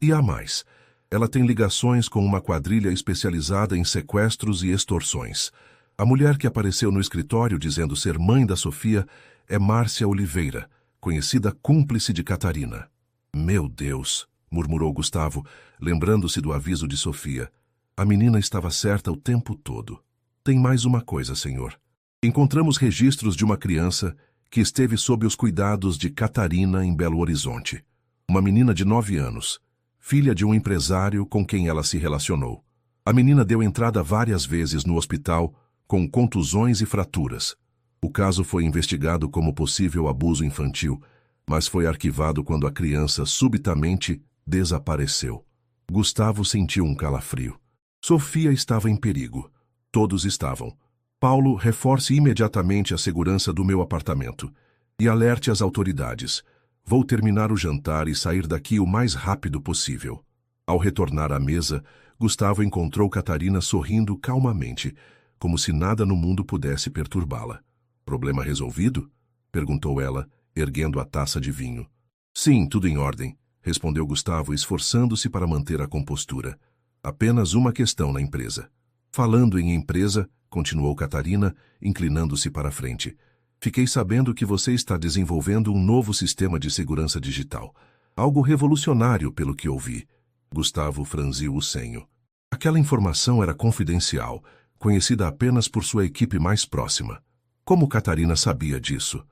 E há mais. Ela tem ligações com uma quadrilha especializada em sequestros e extorsões. A mulher que apareceu no escritório dizendo ser mãe da Sofia é Márcia Oliveira, conhecida cúmplice de Catarina. Meu Deus, murmurou Gustavo, lembrando-se do aviso de Sofia. A menina estava certa o tempo todo. Tem mais uma coisa, senhor. Encontramos registros de uma criança que esteve sob os cuidados de Catarina em Belo Horizonte. Uma menina de 9 anos, filha de um empresário com quem ela se relacionou. A menina deu entrada várias vezes no hospital com contusões e fraturas. O caso foi investigado como possível abuso infantil, mas foi arquivado quando a criança subitamente desapareceu. Gustavo sentiu um calafrio. Sofia estava em perigo. Todos estavam. Paulo, reforce imediatamente a segurança do meu apartamento e alerte as autoridades. Vou terminar o jantar e sair daqui o mais rápido possível. Ao retornar à mesa, Gustavo encontrou Catarina sorrindo calmamente, como se nada no mundo pudesse perturbá-la. Problema resolvido? Perguntou ela, erguendo a taça de vinho. Sim, tudo em ordem, respondeu Gustavo, esforçando-se para manter a compostura. Apenas uma questão na empresa. Falando em empresa, continuou Catarina, inclinando-se para a frente. Fiquei sabendo que você está desenvolvendo um novo sistema de segurança digital. Algo revolucionário, pelo que ouvi. Gustavo franziu o senho. Aquela informação era confidencial, conhecida apenas por sua equipe mais próxima. Como Catarina sabia disso?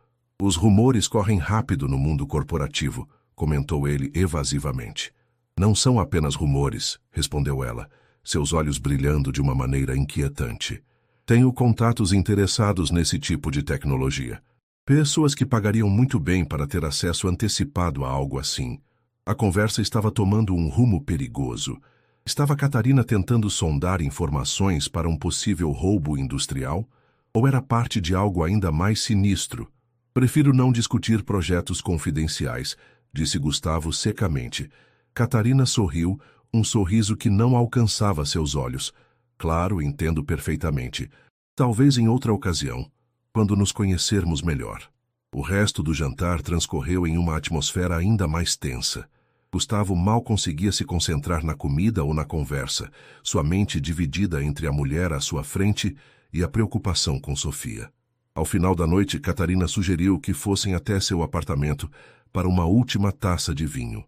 Os rumores correm rápido no mundo corporativo, comentou ele evasivamente. Não são apenas rumores, respondeu ela, seus olhos brilhando de uma maneira inquietante. Tenho contatos interessados nesse tipo de tecnologia. Pessoas que pagariam muito bem para ter acesso antecipado a algo assim. A conversa estava tomando um rumo perigoso. Estava Catarina tentando sondar informações para um possível roubo industrial? Ou era parte de algo ainda mais sinistro? Prefiro não discutir projetos confidenciais, disse Gustavo secamente. Catarina sorriu, um sorriso que não alcançava seus olhos. Claro, entendo perfeitamente. Talvez em outra ocasião, quando nos conhecermos melhor. O resto do jantar transcorreu em uma atmosfera ainda mais tensa. Gustavo mal conseguia se concentrar na comida ou na conversa, sua mente dividida entre a mulher à sua frente e a preocupação com Sofia. Ao final da noite, Catarina sugeriu que fossem até seu apartamento para uma última taça de vinho.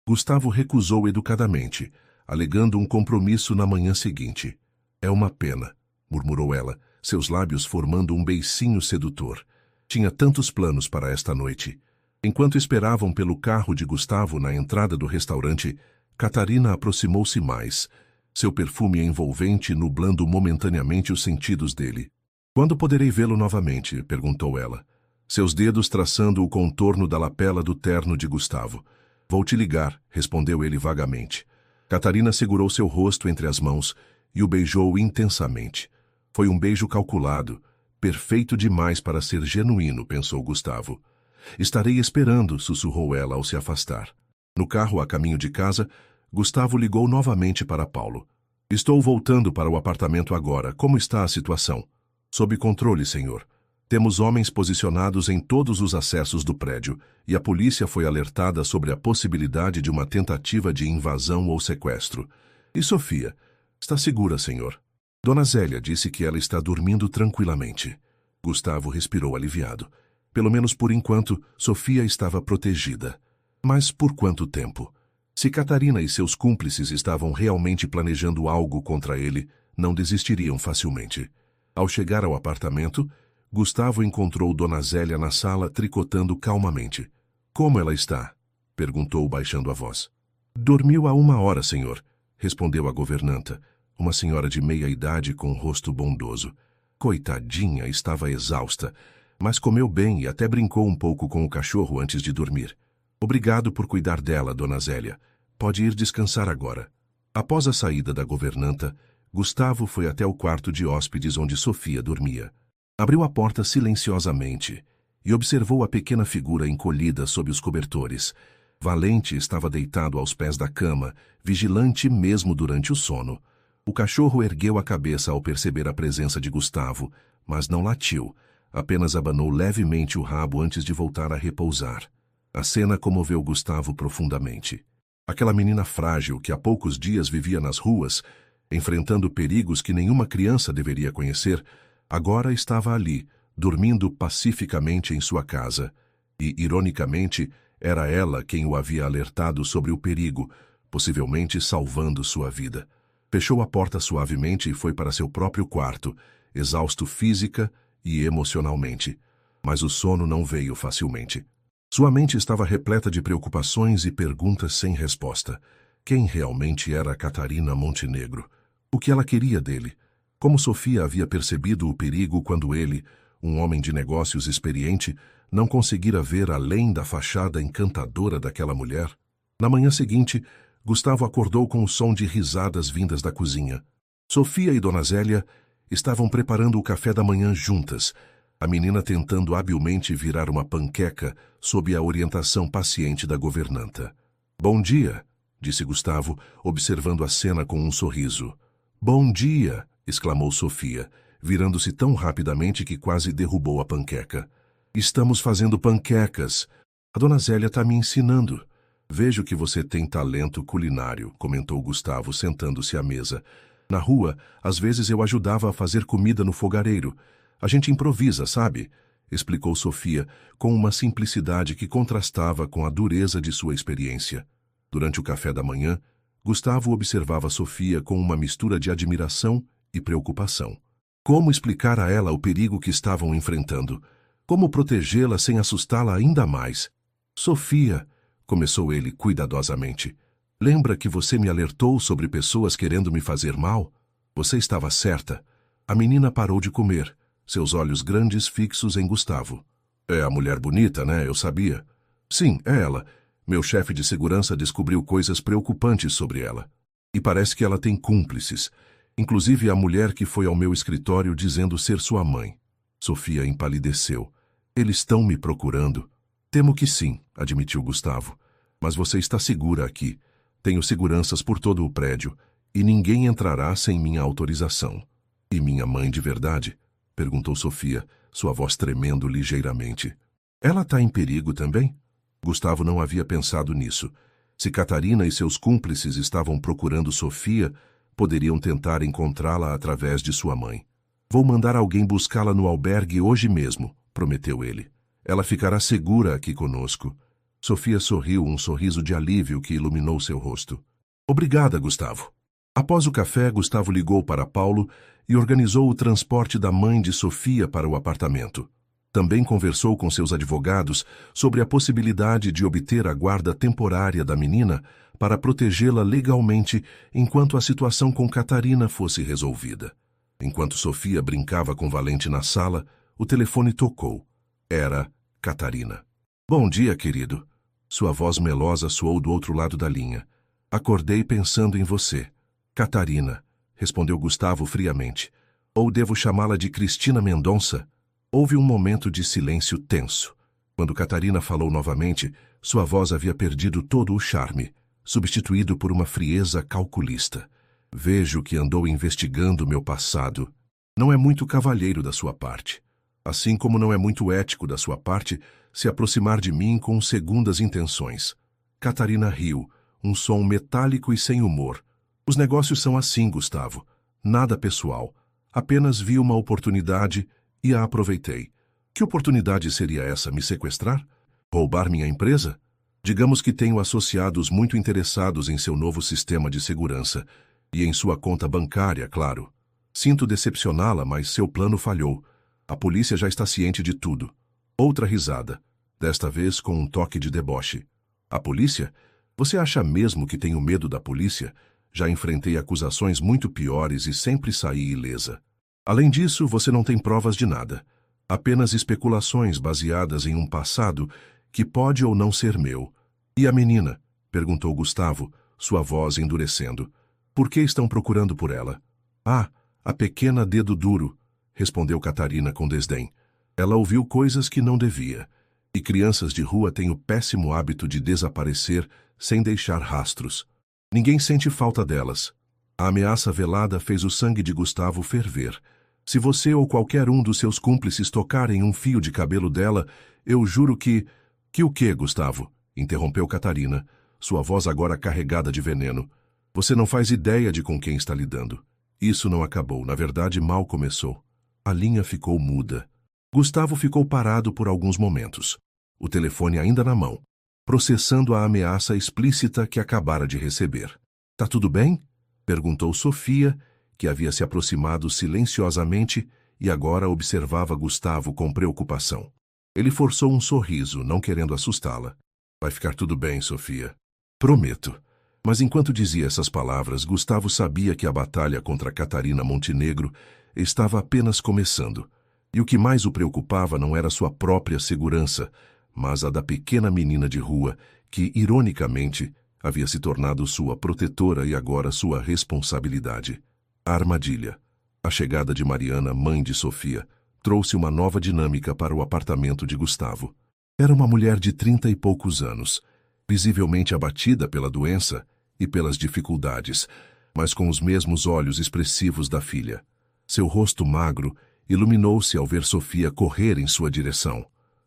Gustavo recusou educadamente, alegando um compromisso na manhã seguinte. É uma pena, murmurou ela, seus lábios formando um beicinho sedutor. Tinha tantos planos para esta noite. Enquanto esperavam pelo carro de Gustavo na entrada do restaurante, Catarina aproximou-se mais, seu perfume envolvente nublando momentaneamente os sentidos dele. Quando poderei vê-lo novamente? Perguntou ela, seus dedos traçando o contorno da lapela do terno de Gustavo. Vou te ligar, respondeu ele vagamente. Catarina segurou seu rosto entre as mãos e o beijou intensamente. Foi um beijo calculado, perfeito demais para ser genuíno, pensou Gustavo. Estarei esperando, sussurrou ela ao se afastar. No carro a caminho de casa, Gustavo ligou novamente para Paulo. Estou voltando para o apartamento agora. Como está a situação? Sob controle, senhor. Temos homens posicionados em todos os acessos do prédio e a polícia foi alertada sobre a possibilidade de uma tentativa de invasão ou sequestro. E Sofia? Está segura, senhor. Dona Zélia disse que ela está dormindo tranquilamente. Gustavo respirou aliviado. Pelo menos por enquanto, Sofia estava protegida. Mas por quanto tempo? Se Catarina e seus cúmplices estavam realmente planejando algo contra ele, não desistiriam facilmente. Ao chegar ao apartamento, Gustavo encontrou Dona Zélia na sala tricotando calmamente. Como ela está? Perguntou baixando a voz. Dormiu há 1 hora, senhor, respondeu a governanta, uma senhora de meia idade com um rosto bondoso. Coitadinha, estava exausta, mas comeu bem e até brincou um pouco com o cachorro antes de dormir. Obrigado por cuidar dela, Dona Zélia. Pode ir descansar agora. Após a saída da governanta, Gustavo foi até o quarto de hóspedes onde Sofia dormia. Abriu a porta silenciosamente e observou a pequena figura encolhida sob os cobertores. Valente estava deitado aos pés da cama, vigilante mesmo durante o sono. O cachorro ergueu a cabeça ao perceber a presença de Gustavo, mas não latiu, apenas abanou levemente o rabo antes de voltar a repousar. A cena comoveu Gustavo profundamente. Aquela menina frágil que há poucos dias vivia nas ruas, enfrentando perigos que nenhuma criança deveria conhecer, agora estava ali, dormindo pacificamente em sua casa. E, ironicamente, Era ela quem o havia alertado sobre o perigo, possivelmente salvando sua vida. Fechou a porta suavemente e foi para seu próprio quarto, exausto física e emocionalmente. Mas o sono não veio facilmente. Sua mente estava repleta de preocupações e perguntas sem resposta. Quem realmente era Catarina Montenegro? O que ela queria dele? Como Sofia havia percebido o perigo quando ele, um homem de negócios experiente, não conseguira ver além da fachada encantadora daquela mulher? Na manhã seguinte, Gustavo acordou com o som de risadas vindas da cozinha. Sofia e Dona Zélia estavam preparando o café da manhã juntas, a menina tentando habilmente virar uma panqueca sob a orientação paciente da governanta. "Bom dia", disse Gustavo, observando a cena com um sorriso. "Bom dia", exclamou Sofia, virando-se tão rapidamente que quase derrubou a panqueca. "Estamos fazendo panquecas. A Dona Zélia está me ensinando." "Vejo que você tem talento culinário", comentou Gustavo, sentando-se à mesa. "Na rua, às vezes eu ajudava a fazer comida no fogareiro. A gente improvisa, sabe?", explicou Sofia, com uma simplicidade que contrastava com a dureza de sua experiência. Durante o café da manhã, Gustavo observava Sofia com uma mistura de admiração e preocupação. Como explicar a ela o perigo que estavam enfrentando? Como protegê-la sem assustá-la ainda mais? "Sofia", começou ele cuidadosamente, "lembra que você me alertou sobre pessoas querendo me fazer mal? Você estava certa." A menina parou de comer, seus olhos grandes fixos em Gustavo. "É a mulher bonita, né? Eu sabia." "Sim, é ela. Meu chefe de segurança descobriu coisas preocupantes sobre ela. E parece que ela tem cúmplices, inclusive a mulher que foi ao meu escritório dizendo ser sua mãe." Sofia empalideceu. "Eles estão me procurando?" "Temo que sim", admitiu Gustavo. "Mas você está segura aqui. Tenho seguranças por todo o prédio, e ninguém entrará sem minha autorização." "E minha mãe de verdade?" perguntou Sofia, sua voz tremendo ligeiramente. "Ela está em perigo também?" Gustavo não havia pensado nisso. Se Catarina e seus cúmplices estavam procurando Sofia, poderiam tentar encontrá-la através de sua mãe. "Vou mandar alguém buscá-la no albergue hoje mesmo", prometeu ele. "Ela ficará segura aqui conosco." Sofia sorriu, um sorriso de alívio que iluminou seu rosto. "Obrigada, Gustavo." Após o café, Gustavo ligou para Paulo e organizou o transporte da mãe de Sofia para o apartamento. Também conversou com seus advogados sobre a possibilidade de obter a guarda temporária da menina para protegê-la legalmente enquanto a situação com Catarina fosse resolvida. Enquanto Sofia brincava com Valente na sala, o telefone tocou. Era Catarina. "Bom dia, querido." Sua voz melosa soou do outro lado da linha. "Acordei pensando em você." "Catarina", respondeu Gustavo friamente. "Ou devo chamá-la de Cristina Mendonça?" Houve um momento de silêncio tenso. Quando Catarina falou novamente, sua voz havia perdido todo o charme, substituído por uma frieza calculista. "Vejo que andou investigando meu passado. Não é muito cavalheiro da sua parte. Assim como não é muito ético da sua parte se aproximar de mim com segundas intenções." Catarina riu, um som metálico e sem humor. "Os negócios são assim, Gustavo. Nada pessoal. Apenas vi uma oportunidade e a aproveitei." "Que oportunidade seria essa? Me sequestrar? Roubar minha empresa?" "Digamos que tenho associados muito interessados em seu novo sistema de segurança e em sua conta bancária, claro. Sinto decepcioná-la, mas seu plano falhou. A polícia já está ciente de tudo." Outra risada, desta vez com um toque de deboche. "A polícia? Você acha mesmo que tenho medo da polícia? Já enfrentei acusações muito piores e sempre saí ilesa. Além disso, você não tem provas de nada. Apenas especulações baseadas em um passado que pode ou não ser meu." "E a menina?" perguntou Gustavo, sua voz endurecendo. "Por que estão procurando por ela?" "Ah, a pequena dedo duro", respondeu Catarina com desdém. "Ela ouviu coisas que não devia. E crianças de rua têm o péssimo hábito de desaparecer sem deixar rastros. Ninguém sente falta delas." A ameaça velada fez o sangue de Gustavo ferver. "Se você ou qualquer um dos seus cúmplices tocarem um fio de cabelo dela, eu juro que..." "Que o quê, Gustavo?" interrompeu Catarina, sua voz agora carregada de veneno. "Você não faz ideia de com quem está lidando. Isso não acabou, na verdade, mal começou." A linha ficou muda. Gustavo ficou parado por alguns momentos, o telefone ainda na mão. processando a ameaça explícita que acabara de receber. "Tá tudo bem?" perguntou Sofia, que havia se aproximado silenciosamente e agora observava Gustavo com preocupação. Ele forçou um sorriso, não querendo assustá-la. "Vai ficar tudo bem, Sofia. Prometo." Mas enquanto dizia essas palavras, Gustavo sabia que a batalha contra Catarina Montenegro estava apenas começando. E o que mais o preocupava não era sua própria segurança, mas a da pequena menina de rua, que, ironicamente, havia se tornado sua protetora e agora sua responsabilidade. A armadilha. A chegada de Mariana, mãe de Sofia, trouxe uma nova dinâmica para o apartamento de Gustavo. Era uma mulher de 30 e poucos anos, visivelmente abatida pela doença e pelas dificuldades, mas com os mesmos olhos expressivos da filha. Seu rosto magro iluminou-se ao ver Sofia correr em sua direção.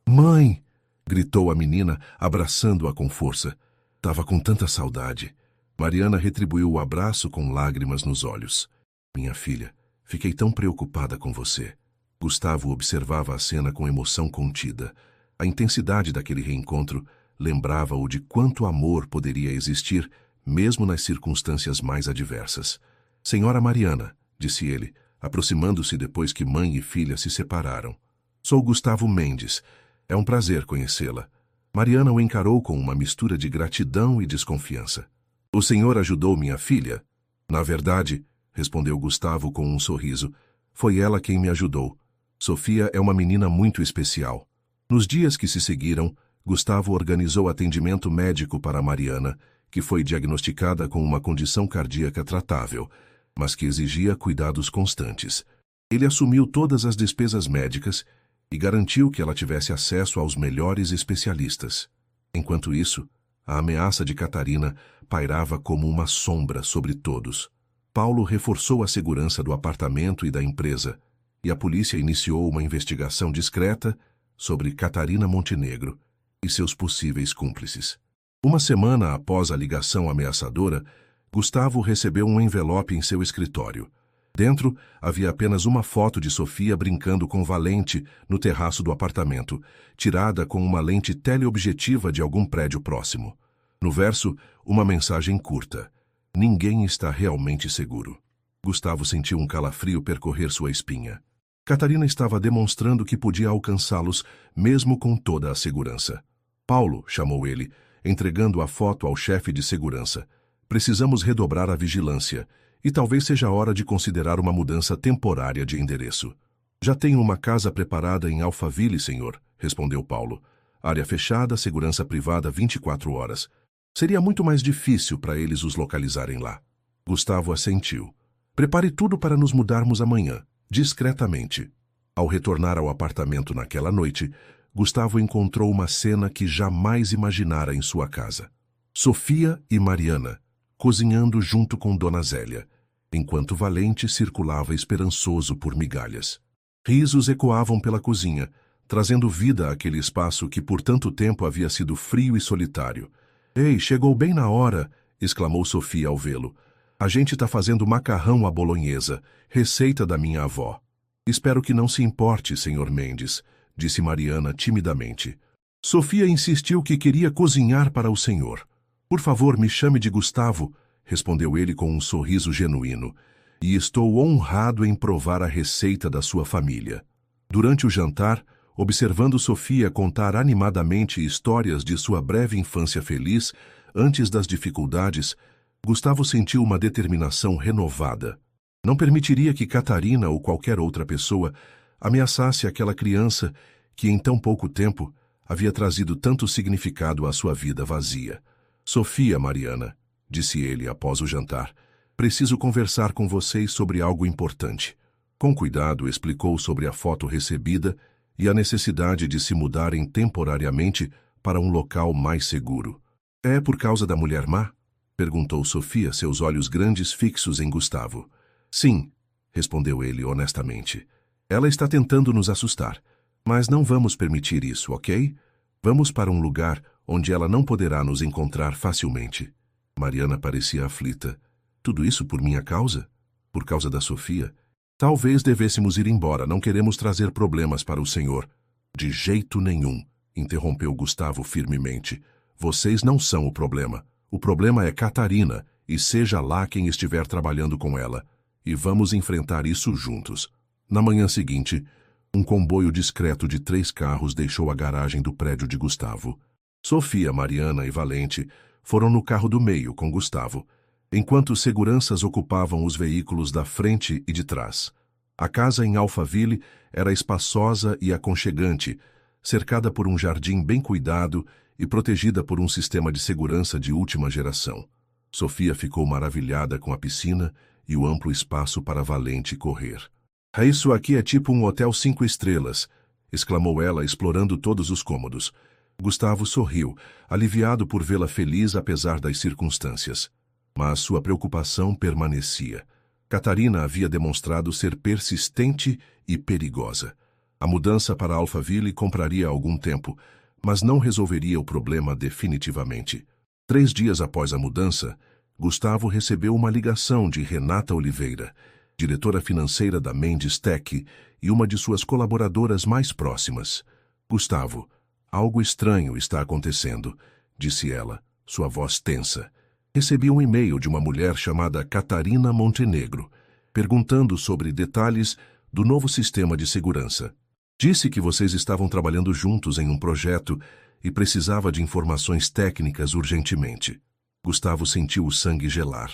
"Mãe!" gritou a menina, abraçando-a com força. "Tava com tanta saudade." Mariana retribuiu o abraço com lágrimas nos olhos. "Minha filha, fiquei tão preocupada com você." Gustavo observava a cena com emoção contida. A intensidade daquele reencontro lembrava-o de quanto amor poderia existir, mesmo nas circunstâncias mais adversas. "Senhora Mariana", disse ele, aproximando-se depois que mãe e filha se separaram. "Sou Gustavo Mendes. É um prazer conhecê-la." Mariana o encarou com uma mistura de gratidão e desconfiança. "O senhor ajudou minha filha?" "Na verdade", respondeu Gustavo com um sorriso, "foi ela quem me ajudou. Sofia é uma menina muito especial." Nos dias que se seguiram, Gustavo organizou atendimento médico para Mariana, que foi diagnosticada com uma condição cardíaca tratável, mas que exigia cuidados constantes. Ele assumiu todas as despesas médicas e garantiu que ela tivesse acesso aos melhores especialistas. Enquanto isso, a ameaça de Catarina pairava como uma sombra sobre todos. Paulo reforçou a segurança do apartamento e da empresa, e a polícia iniciou uma investigação discreta sobre Catarina Montenegro e seus possíveis cúmplices. Uma semana após a ligação ameaçadora, Gustavo recebeu um envelope em seu escritório. Dentro, havia apenas uma foto de Sofia brincando com Valente no terraço do apartamento, tirada com uma lente teleobjetiva de algum prédio próximo. No verso, uma mensagem curta: "Ninguém está realmente seguro." Gustavo sentiu um calafrio percorrer sua espinha. Catarina estava demonstrando que podia alcançá-los, mesmo com toda a segurança. "Paulo", chamou ele, entregando a foto ao chefe de segurança, "precisamos redobrar a vigilância, e talvez seja hora de considerar uma mudança temporária de endereço." "Já tenho uma casa preparada em Alphaville, senhor", respondeu Paulo. "Área fechada, segurança privada 24 horas. Seria muito mais difícil para eles os localizarem lá." Gustavo assentiu. "Prepare tudo para nos mudarmos amanhã, discretamente." Ao retornar ao apartamento naquela noite, Gustavo encontrou uma cena que jamais imaginara em sua casa. Sofia e Mariana, cozinhando junto com Dona Zélia, enquanto Valente circulava esperançoso por migalhas. Risos ecoavam pela cozinha, trazendo vida àquele espaço que por tanto tempo havia sido frio e solitário. "Ei, chegou bem na hora", exclamou Sofia ao vê-lo. "A gente está fazendo macarrão à bolonhesa, receita da minha avó." "Espero que não se importe, senhor Mendes", disse Mariana timidamente. Sofia insistiu que queria cozinhar para o senhor. "Por favor, me chame de Gustavo", respondeu ele com um sorriso genuíno, "e estou honrado em provar a receita da sua família." Durante o jantar, observando Sofia contar animadamente histórias de sua breve infância feliz, antes das dificuldades, Gustavo sentiu uma determinação renovada. Não permitiria que Catarina ou qualquer outra pessoa ameaçasse aquela criança que em tão pouco tempo havia trazido tanto significado à sua vida vazia. "Sofia, Mariana", disse ele após o jantar, "preciso conversar com vocês sobre algo importante." Com cuidado, explicou sobre a foto recebida e a necessidade de se mudarem temporariamente para um local mais seguro. "É por causa da mulher má?" perguntou Sofia, seus olhos grandes fixos em Gustavo. "Sim", respondeu ele honestamente. "Ela está tentando nos assustar, mas não vamos permitir isso, ok? Vamos para um lugar onde ela não poderá nos encontrar facilmente." Mariana parecia aflita. "Tudo isso por minha causa? Por causa da Sofia? Talvez devêssemos ir embora, não queremos trazer problemas para o senhor." "De jeito nenhum", interrompeu Gustavo firmemente. Vocês não são o problema. O problema é Catarina, e seja lá quem estiver trabalhando com ela. E vamos enfrentar isso juntos. Na manhã seguinte, um comboio discreto de 3 carros deixou a garagem do prédio de Gustavo. Sofia, Mariana e Valente foram no carro do meio com Gustavo, enquanto os seguranças ocupavam os veículos da frente e de trás. A casa em Alphaville era espaçosa e aconchegante, cercada por um jardim bem cuidado e protegida por um sistema de segurança de última geração. Sofia ficou maravilhada com a piscina e o amplo espaço para Valente correr. Isso aqui é tipo um hotel 5 estrelas, exclamou ela, explorando todos os cômodos. Gustavo sorriu, aliviado por vê-la feliz apesar das circunstâncias. Mas sua preocupação permanecia. Catarina havia demonstrado ser persistente e perigosa. A mudança para Alphaville compraria algum tempo, mas não resolveria o problema definitivamente. 3 dias após a mudança, Gustavo recebeu uma ligação de Renata Oliveira, diretora financeira da Mendes Tech e uma de suas colaboradoras mais próximas. Gustavo, algo estranho está acontecendo, disse ela, sua voz tensa. Recebi um e-mail de uma mulher chamada Catarina Montenegro, perguntando sobre detalhes do novo sistema de segurança. Disse que vocês estavam trabalhando juntos em um projeto e precisava de informações técnicas urgentemente. Gustavo sentiu o sangue gelar.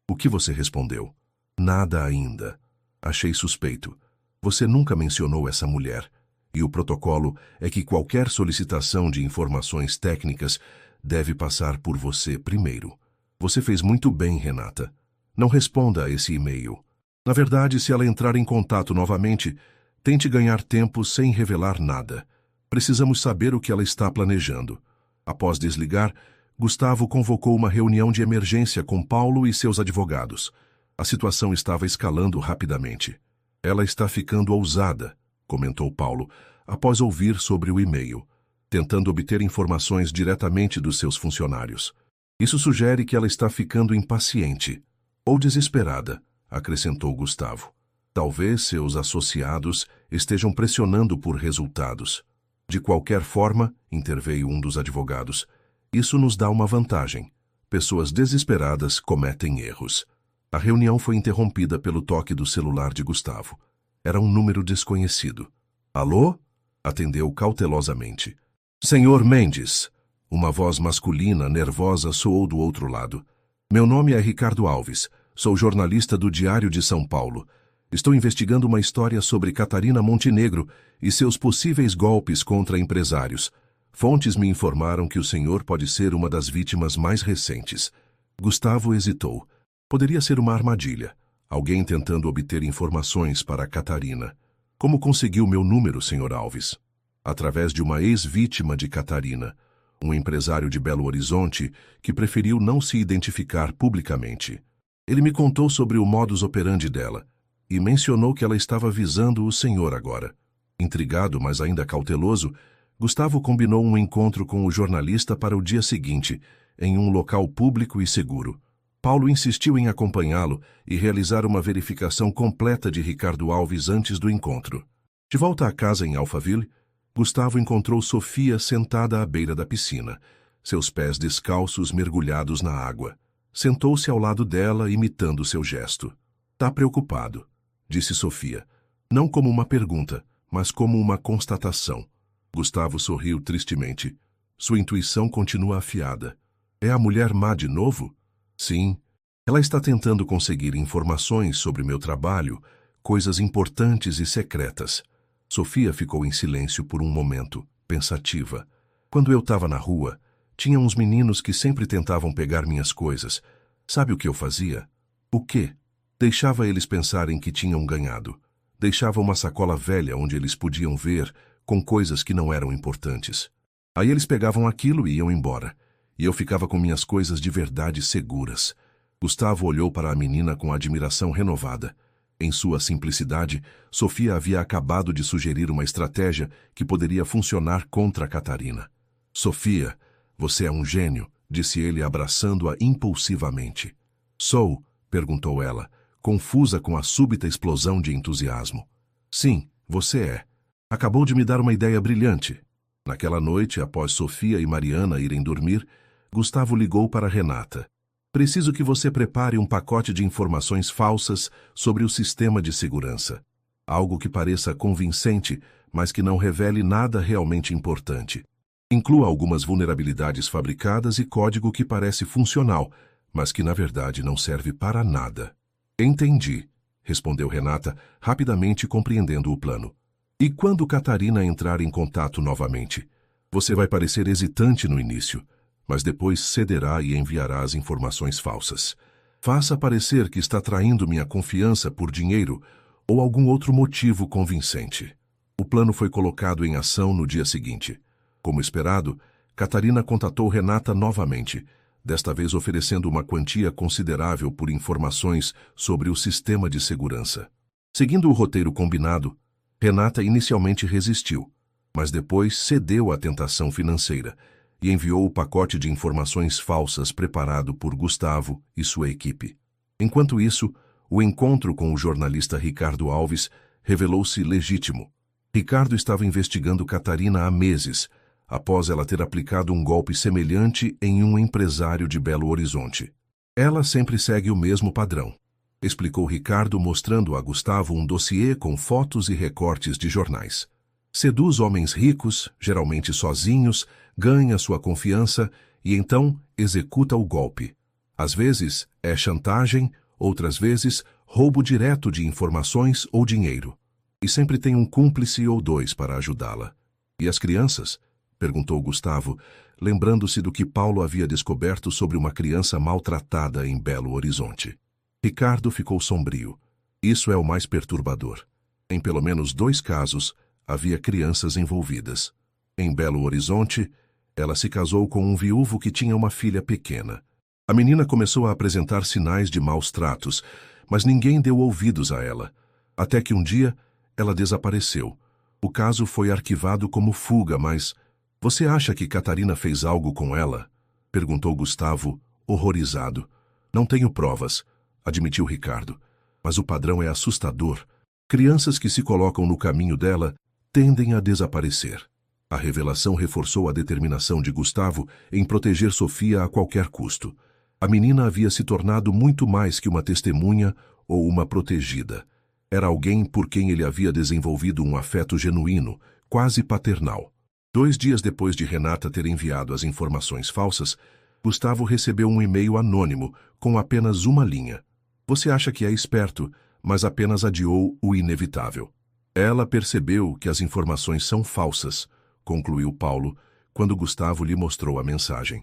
O que você respondeu? Nada ainda. Achei suspeito. Você nunca mencionou essa mulher. E o protocolo é que qualquer solicitação de informações técnicas deve passar por você primeiro. Você fez muito bem, Renata. Não responda a esse e-mail. Na verdade, se ela entrar em contato novamente, tente ganhar tempo sem revelar nada. Precisamos saber o que ela está planejando. Após desligar, Gustavo convocou uma reunião de emergência com Paulo e seus advogados. A situação estava escalando rapidamente. Ela está ficando ousada, comentou Paulo, após ouvir sobre o e-mail, tentando obter informações diretamente dos seus funcionários. Isso sugere que ela está ficando impaciente. Ou desesperada, acrescentou Gustavo. Talvez seus associados estejam pressionando por resultados. De qualquer forma, interveio um dos advogados, isso nos dá uma vantagem. Pessoas desesperadas cometem erros. A reunião foi interrompida pelo toque do celular de Gustavo. Era um número desconhecido. Alô? Atendeu cautelosamente. Senhor Mendes. Uma voz masculina, nervosa, soou do outro lado. Meu nome é Ricardo Alves. Sou jornalista do Diário de São Paulo. Estou investigando uma história sobre Catarina Montenegro e seus possíveis golpes contra empresários. Fontes me informaram que o senhor pode ser uma das vítimas mais recentes. Gustavo hesitou. Poderia ser uma armadilha. Alguém tentando obter informações para Catarina. Como conseguiu meu número, senhor Alves? Através de uma ex-vítima de Catarina, um empresário de Belo Horizonte que preferiu não se identificar publicamente. Ele me contou sobre o modus operandi dela e mencionou que ela estava visando o senhor agora. Intrigado, mas ainda cauteloso, Gustavo combinou um encontro com o jornalista para o dia seguinte, em um local público e seguro. Paulo insistiu em acompanhá-lo e realizar uma verificação completa de Ricardo Alves antes do encontro. De volta à casa em Alphaville, Gustavo encontrou Sofia sentada à beira da piscina, seus pés descalços mergulhados na água. Sentou-se ao lado dela, imitando seu gesto. Tá preocupado, disse Sofia, não como uma pergunta, mas como uma constatação. Gustavo sorriu tristemente. Sua intuição continua afiada. É a mulher má de novo? Sim. Ela está tentando conseguir informações sobre meu trabalho, coisas importantes e secretas. Sofia ficou em silêncio por um momento, pensativa. Quando eu estava na rua, tinha uns meninos que sempre tentavam pegar minhas coisas. Sabe o que eu fazia? O quê? Deixava eles pensarem que tinham ganhado. Deixava uma sacola velha onde eles podiam ver, com coisas que não eram importantes. Aí eles pegavam aquilo e iam embora. E eu ficava com minhas coisas de verdade seguras. Gustavo olhou para a menina com admiração renovada. Em sua simplicidade, Sofia havia acabado de sugerir uma estratégia que poderia funcionar contra Catarina. Sofia, você é um gênio, disse ele abraçando-a impulsivamente. Sou? Perguntou ela, confusa com a súbita explosão de entusiasmo. Sim, você é. Acabou de me dar uma ideia brilhante. Naquela noite, após Sofia e Mariana irem dormir, Gustavo ligou para Renata. Preciso que você prepare um pacote de informações falsas sobre o sistema de segurança. Algo que pareça convincente, mas que não revele nada realmente importante. Inclua algumas vulnerabilidades fabricadas e código que parece funcional, mas que na verdade não serve para nada. Entendi, respondeu Renata, rapidamente compreendendo o plano. E quando Catarina entrar em contato novamente? Você vai parecer hesitante no início, mas depois cederá e enviará as informações falsas. Faça parecer que está traindo minha confiança por dinheiro ou algum outro motivo convincente. O plano foi colocado em ação no dia seguinte. Como esperado, Catarina contatou Renata novamente, desta vez oferecendo uma quantia considerável por informações sobre o sistema de segurança. Seguindo o roteiro combinado, Renata inicialmente resistiu, mas depois cedeu à tentação financeira e enviou o pacote de informações falsas preparado por Gustavo e sua equipe. Enquanto isso, o encontro com o jornalista Ricardo Alves revelou-se legítimo. Ricardo estava investigando Catarina há meses, após ela ter aplicado um golpe semelhante em um empresário de Belo Horizonte. Ela sempre segue o mesmo padrão, explicou Ricardo, mostrando a Gustavo um dossiê com fotos e recortes de jornais. Seduz homens ricos, geralmente sozinhos, ganha sua confiança e então executa o golpe. Às vezes é chantagem, outras vezes roubo direto de informações ou dinheiro. E sempre tem um cúmplice ou dois para ajudá-la. E as crianças? Perguntou Gustavo, lembrando-se do que Paulo havia descoberto sobre uma criança maltratada em Belo Horizonte. Ricardo ficou sombrio. Isso é o mais perturbador. Em pelo menos 2 casos, havia crianças envolvidas. Em Belo Horizonte, ela se casou com um viúvo que tinha uma filha pequena. A menina começou a apresentar sinais de maus tratos, mas ninguém deu ouvidos a ela. Até que um dia, ela desapareceu. O caso foi arquivado como fuga, mas... Você acha que Catarina fez algo com ela? Perguntou Gustavo, horrorizado. Não tenho provas, admitiu Ricardo. Mas o padrão é assustador. Crianças que se colocam no caminho dela tendem a desaparecer. A revelação reforçou a determinação de Gustavo em proteger Sofia a qualquer custo. A menina havia se tornado muito mais que uma testemunha ou uma protegida. Era alguém por quem ele havia desenvolvido um afeto genuíno, quase paternal. 2 dias depois de Renata ter enviado as informações falsas, Gustavo recebeu um e-mail anônimo com apenas uma linha. Você acha que é esperto, mas apenas adiou o inevitável. Ela percebeu que as informações são falsas, concluiu Paulo, quando Gustavo lhe mostrou a mensagem.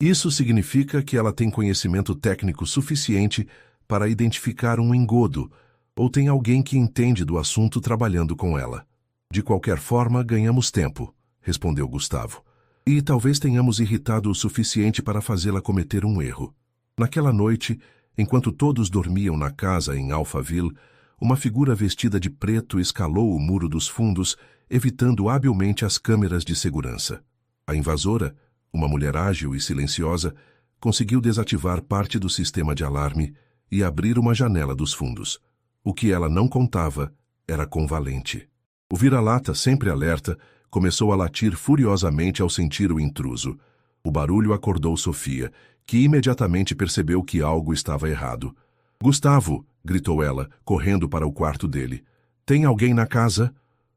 Isso significa que ela tem conhecimento técnico suficiente para identificar um engodo, ou tem alguém que entende do assunto trabalhando com ela. De qualquer forma, ganhamos tempo, respondeu Gustavo. E talvez tenhamos irritado o suficiente para fazê-la cometer um erro. Naquela noite, enquanto todos dormiam na casa em Alphaville, uma figura vestida de preto escalou o muro dos fundos, evitando habilmente as câmeras de segurança. A invasora, uma mulher ágil e silenciosa, conseguiu desativar parte do sistema de alarme e abrir uma janela dos fundos. O que ela não contava era com Valente. O vira-lata, sempre alerta, começou a latir furiosamente ao sentir o intruso. O barulho acordou Sofia, que imediatamente percebeu que algo estava errado. "Gustavo!" gritou ela, correndo para o quarto dele. "Tem alguém na casa?"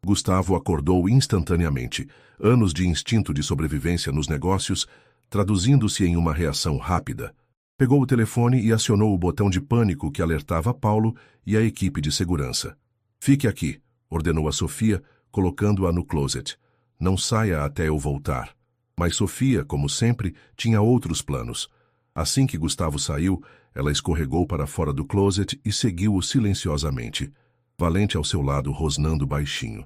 Gustavo acordou instantaneamente. Anos de instinto de sobrevivência nos negócios, traduzindo-se em uma reação rápida. Pegou o telefone e acionou o botão de pânico que alertava Paulo e a equipe de segurança. "Fique aqui", ordenou a Sofia, colocando-a no closet. "Não saia até eu voltar." Mas Sofia, como sempre, tinha outros planos. Assim que Gustavo saiu, ela escorregou para fora do closet e seguiu-o silenciosamente. Valente ao seu lado, rosnando baixinho.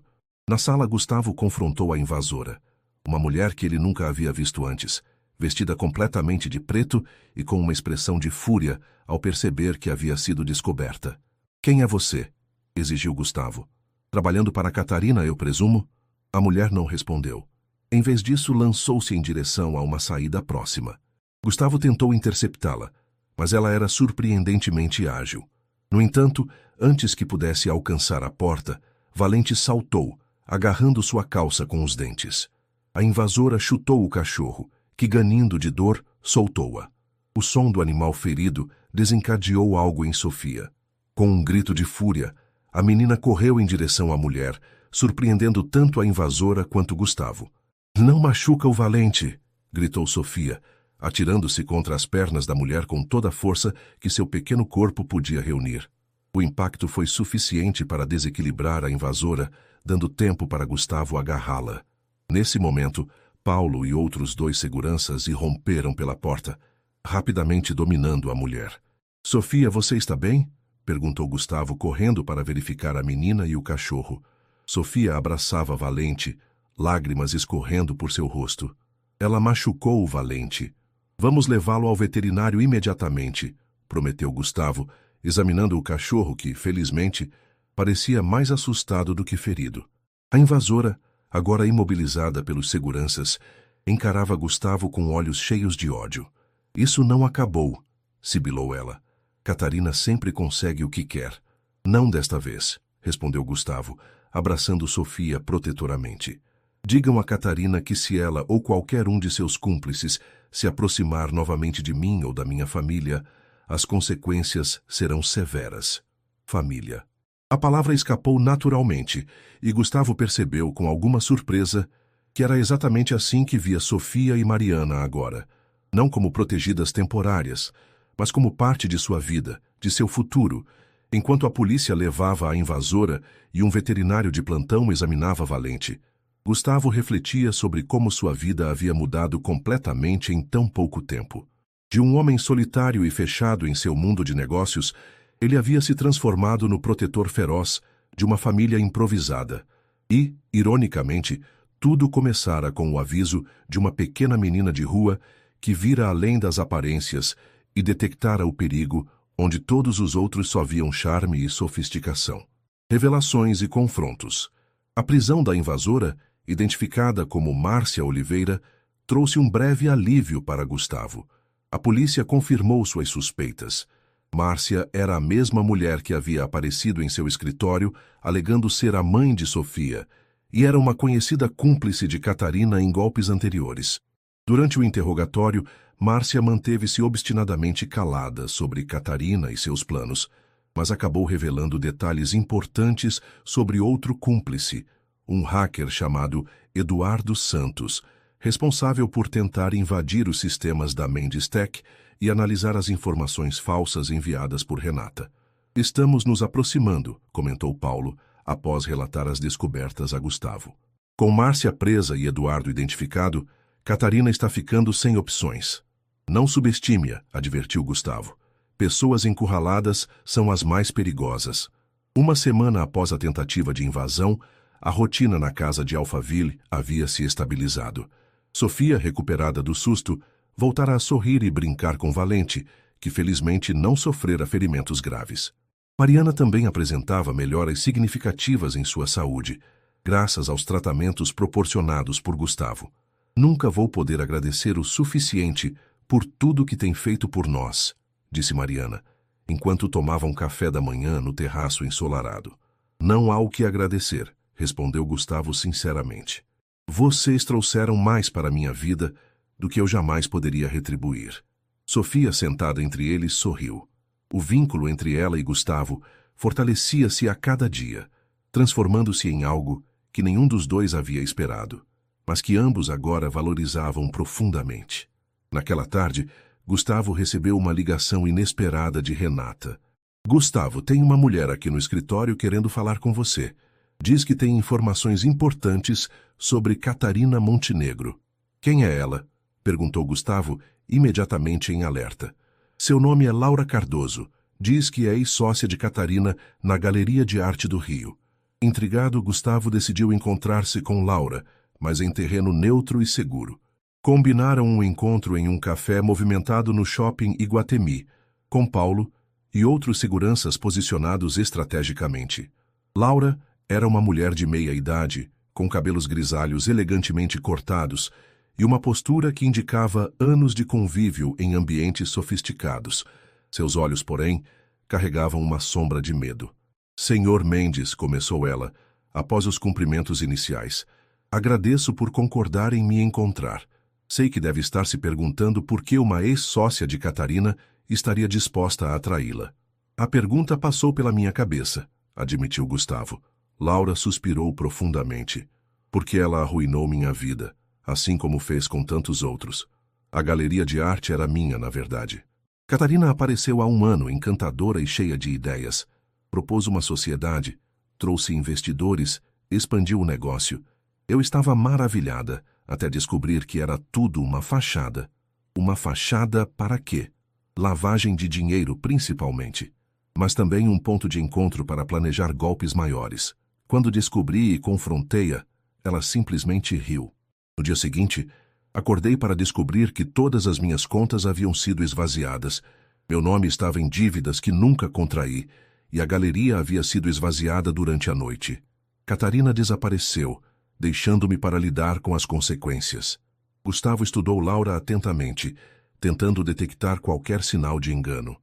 Na sala, Gustavo confrontou a invasora. Uma mulher que ele nunca havia visto antes, vestida completamente de preto e com uma expressão de fúria ao perceber que havia sido descoberta. "Quem é você?" exigiu Gustavo. "Trabalhando para Catarina, eu presumo?" A mulher não respondeu. Em vez disso, lançou-se em direção a uma saída próxima. Gustavo tentou interceptá-la, mas ela era surpreendentemente ágil. No entanto, antes que pudesse alcançar a porta, Valente saltou, agarrando sua calça com os dentes. A invasora chutou o cachorro, que, ganindo de dor, soltou-a. O som do animal ferido desencadeou algo em Sofia. Com um grito de fúria, a menina correu em direção à mulher, surpreendendo tanto a invasora quanto Gustavo. "Não machuca o valente!" gritou Sofia, atirando-se contra as pernas da mulher com toda a força que seu pequeno corpo podia reunir. O impacto foi suficiente para desequilibrar a invasora, dando tempo para Gustavo agarrá-la. Nesse momento, Paulo e outros 2 seguranças irromperam pela porta, rapidamente dominando a mulher. "Sofia, você está bem?" perguntou Gustavo, correndo para verificar a menina e o cachorro. Sofia abraçava Valente, lágrimas escorrendo por seu rosto. "Ela machucou o Valente. Vamos levá-lo ao veterinário imediatamente", prometeu Gustavo, examinando o cachorro que, felizmente, parecia mais assustado do que ferido. A invasora, agora imobilizada pelos seguranças, encarava Gustavo com olhos cheios de ódio. "Isso não acabou", sibilou ela. "Catarina sempre consegue o que quer." "Não desta vez", respondeu Gustavo, abraçando Sofia protetoramente. "Digam a Catarina que se ela ou qualquer um de seus cúmplices se aproximar novamente de mim ou da minha família, as consequências serão severas." Família. A palavra escapou naturalmente, e Gustavo percebeu com alguma surpresa que era exatamente assim que via Sofia e Mariana agora, não como protegidas temporárias, mas como parte de sua vida, de seu futuro, enquanto a polícia levava a invasora e um veterinário de plantão examinava Valente. Gustavo refletia sobre como sua vida havia mudado completamente em tão pouco tempo. De um homem solitário e fechado em seu mundo de negócios, ele havia se transformado no protetor feroz de uma família improvisada. E, ironicamente, tudo começara com o aviso de uma pequena menina de rua que vira além das aparências e detectara o perigo onde todos os outros só viam charme e sofisticação. Revelações e confrontos. A prisão da invasora, identificada como Márcia Oliveira, trouxe um breve alívio para Gustavo. A polícia confirmou suas suspeitas. Márcia era a mesma mulher que havia aparecido em seu escritório, alegando ser a mãe de Sofia, e era uma conhecida cúmplice de Catarina em golpes anteriores. Durante o interrogatório, Márcia manteve-se obstinadamente calada sobre Catarina e seus planos, mas acabou revelando detalhes importantes sobre outro cúmplice, um hacker chamado Eduardo Santos, responsável por tentar invadir os sistemas da Mendes Tech e analisar as informações falsas enviadas por Renata. "Estamos nos aproximando", comentou Paulo, após relatar as descobertas a Gustavo. "Com Márcia presa e Eduardo identificado, Catarina está ficando sem opções." "Não subestime-a", advertiu Gustavo. "Pessoas encurraladas são as mais perigosas." Uma semana após a tentativa de invasão, a rotina na casa de Alphaville havia se estabilizado. Sofia, recuperada do susto, voltara a sorrir e brincar com Valente, que felizmente não sofrera ferimentos graves. Mariana também apresentava melhoras significativas em sua saúde, graças aos tratamentos proporcionados por Gustavo. "Nunca vou poder agradecer o suficiente por tudo que tem feito por nós", disse Mariana, enquanto tomavam café da manhã no terraço ensolarado. "Não há o que agradecer", respondeu Gustavo sinceramente. "Vocês trouxeram mais para minha vida do que eu jamais poderia retribuir." Sofia, sentada entre eles, sorriu. O vínculo entre ela e Gustavo fortalecia-se a cada dia, transformando-se em algo que nenhum dos dois havia esperado, mas que ambos agora valorizavam profundamente. Naquela tarde, Gustavo recebeu uma ligação inesperada de Renata. "Gustavo, tem uma mulher aqui no escritório querendo falar com você. Diz que tem informações importantes sobre Catarina Montenegro." "Quem é ela?" perguntou Gustavo, imediatamente em alerta. "Seu nome é Laura Cardoso. Diz que é ex-sócia de Catarina na Galeria de Arte do Rio." Intrigado, Gustavo decidiu encontrar-se com Laura, mas em terreno neutro e seguro. Combinaram um encontro em um café movimentado no shopping Iguatemi, com Paulo e outros seguranças posicionados estrategicamente. Laura era uma mulher de meia-idade, com cabelos grisalhos elegantemente cortados e uma postura que indicava anos de convívio em ambientes sofisticados. Seus olhos, porém, carregavam uma sombra de medo. "Senhor Mendes", começou ela, após os cumprimentos iniciais. Agradeço por concordar em me encontrar. Sei que deve estar se perguntando por que uma ex-sócia de Catarina estaria disposta a atraí-la. A pergunta passou pela minha cabeça, admitiu Gustavo. Laura suspirou profundamente. Porque ela arruinou minha vida, assim como fez com tantos outros. A galeria de arte era minha, na verdade. Catarina apareceu há um ano, encantadora e cheia de ideias. Propôs uma sociedade, trouxe investidores, expandiu o negócio. Eu estava maravilhada, até descobrir que era tudo uma fachada. Uma fachada para quê? Lavagem de dinheiro, principalmente. Mas também um ponto de encontro para planejar golpes maiores. Quando descobri e confrontei-a, ela simplesmente riu. No dia seguinte, acordei para descobrir que todas as minhas contas haviam sido esvaziadas. Meu nome estava em dívidas que nunca contraí, e a galeria havia sido esvaziada durante a noite. Catarina desapareceu, deixando-me para lidar com as consequências. Gustavo estudou Laura atentamente, tentando detectar qualquer sinal de engano.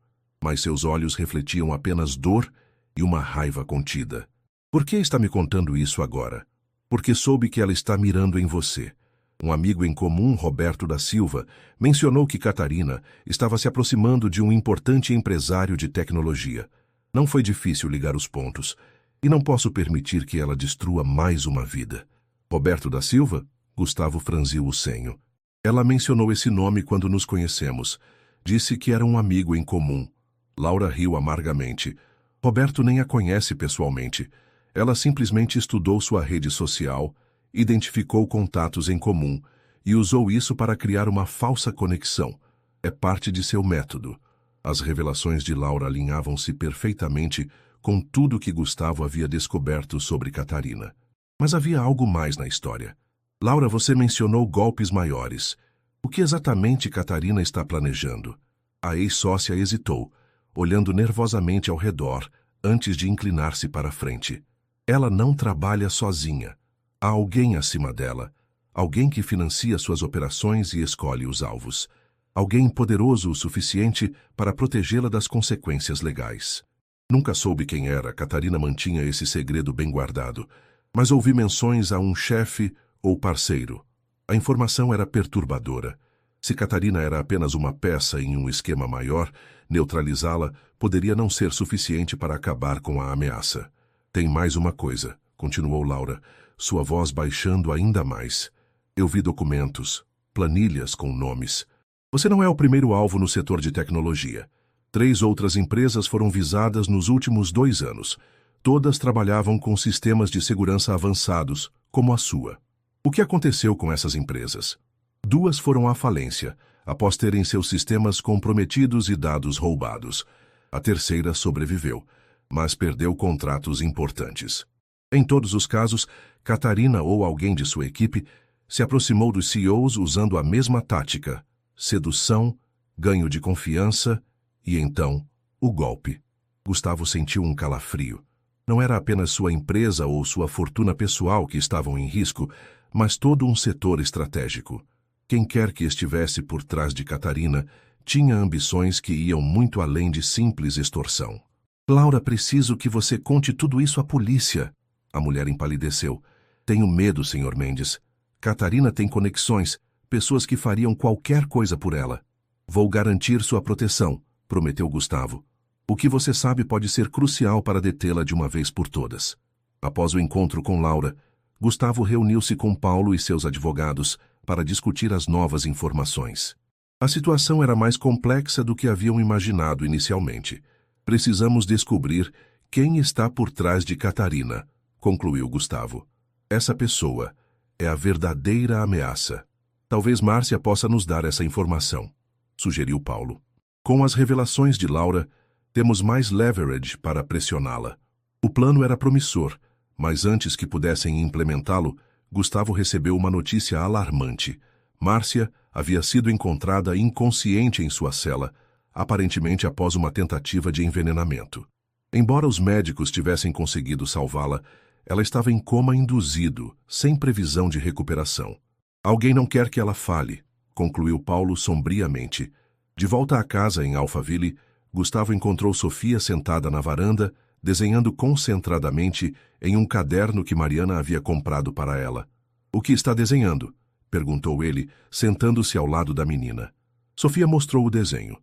Mas seus olhos refletiam apenas dor e uma raiva contida. Por que está me contando isso agora? Porque soube que ela está mirando em você. Um amigo em comum, Roberto da Silva, mencionou que Catarina estava se aproximando de um importante empresário de tecnologia. Não foi difícil ligar os pontos, e não posso permitir que ela destrua mais uma vida. Roberto da Silva? Gustavo franziu o senho. Ela mencionou esse nome quando nos conhecemos. Disse que era um amigo em comum. Laura riu amargamente. Roberto nem a conhece pessoalmente. Ela simplesmente estudou sua rede social, identificou contatos em comum e usou isso para criar uma falsa conexão. É parte de seu método. As revelações de Laura alinhavam-se perfeitamente com tudo que Gustavo havia descoberto sobre Catarina. Mas havia algo mais na história. Laura, você mencionou golpes maiores. O que exatamente Catarina está planejando? A ex-sócia hesitou, olhando nervosamente ao redor, antes de inclinar-se para a frente. Ela não trabalha sozinha. Há alguém acima dela. Alguém que financia suas operações e escolhe os alvos. Alguém poderoso o suficiente para protegê-la das consequências legais. Nunca soube quem era, Catarina mantinha esse segredo bem guardado. Mas ouvi menções a um chefe ou parceiro. A informação era perturbadora. Se Catarina era apenas uma peça em um esquema maior, neutralizá-la poderia não ser suficiente para acabar com a ameaça. Tem mais uma coisa, continuou Laura, sua voz baixando ainda mais. Eu vi documentos, planilhas com nomes. Você não é o primeiro alvo no setor de tecnologia. 3 outras empresas foram visadas nos últimos 2 anos. Todas trabalhavam com sistemas de segurança avançados, como a sua. O que aconteceu com essas empresas? 2 foram à falência, após terem seus sistemas comprometidos e dados roubados. A terceira sobreviveu, mas perdeu contratos importantes. Em todos os casos, Catarina ou alguém de sua equipe se aproximou dos CEOs usando a mesma tática: sedução, ganho de confiança e, então, o golpe. Gustavo sentiu um calafrio. Não era apenas sua empresa ou sua fortuna pessoal que estavam em risco, mas todo um setor estratégico. Quem quer que estivesse por trás de Catarina tinha ambições que iam muito além de simples extorsão. Laura, preciso que você conte tudo isso à polícia. A mulher empalideceu. Tenho medo, Sr. Mendes. Catarina tem conexões, pessoas que fariam qualquer coisa por ela. Vou garantir sua proteção, prometeu Gustavo. O que você sabe pode ser crucial para detê-la de uma vez por todas. Após o encontro com Laura, Gustavo reuniu-se com Paulo e seus advogados para discutir as novas informações. A situação era mais complexa do que haviam imaginado inicialmente. Precisamos descobrir quem está por trás de Catarina, concluiu Gustavo. Essa pessoa é a verdadeira ameaça. Talvez Márcia possa nos dar essa informação, sugeriu Paulo. Com as revelações de Laura, temos mais leverage para pressioná-la. O plano era promissor, mas antes que pudessem implementá-lo, Gustavo recebeu uma notícia alarmante. Márcia havia sido encontrada inconsciente em sua cela, aparentemente após uma tentativa de envenenamento. Embora os médicos tivessem conseguido salvá-la, ela estava em coma induzido, sem previsão de recuperação. Alguém não quer que ela fale, concluiu Paulo sombriamente. De volta à casa em Alphaville, Gustavo encontrou Sofia sentada na varanda, desenhando concentradamente em um caderno que Mariana havia comprado para ela. O que está desenhando? Perguntou ele, sentando-se ao lado da menina. Sofia mostrou o desenho.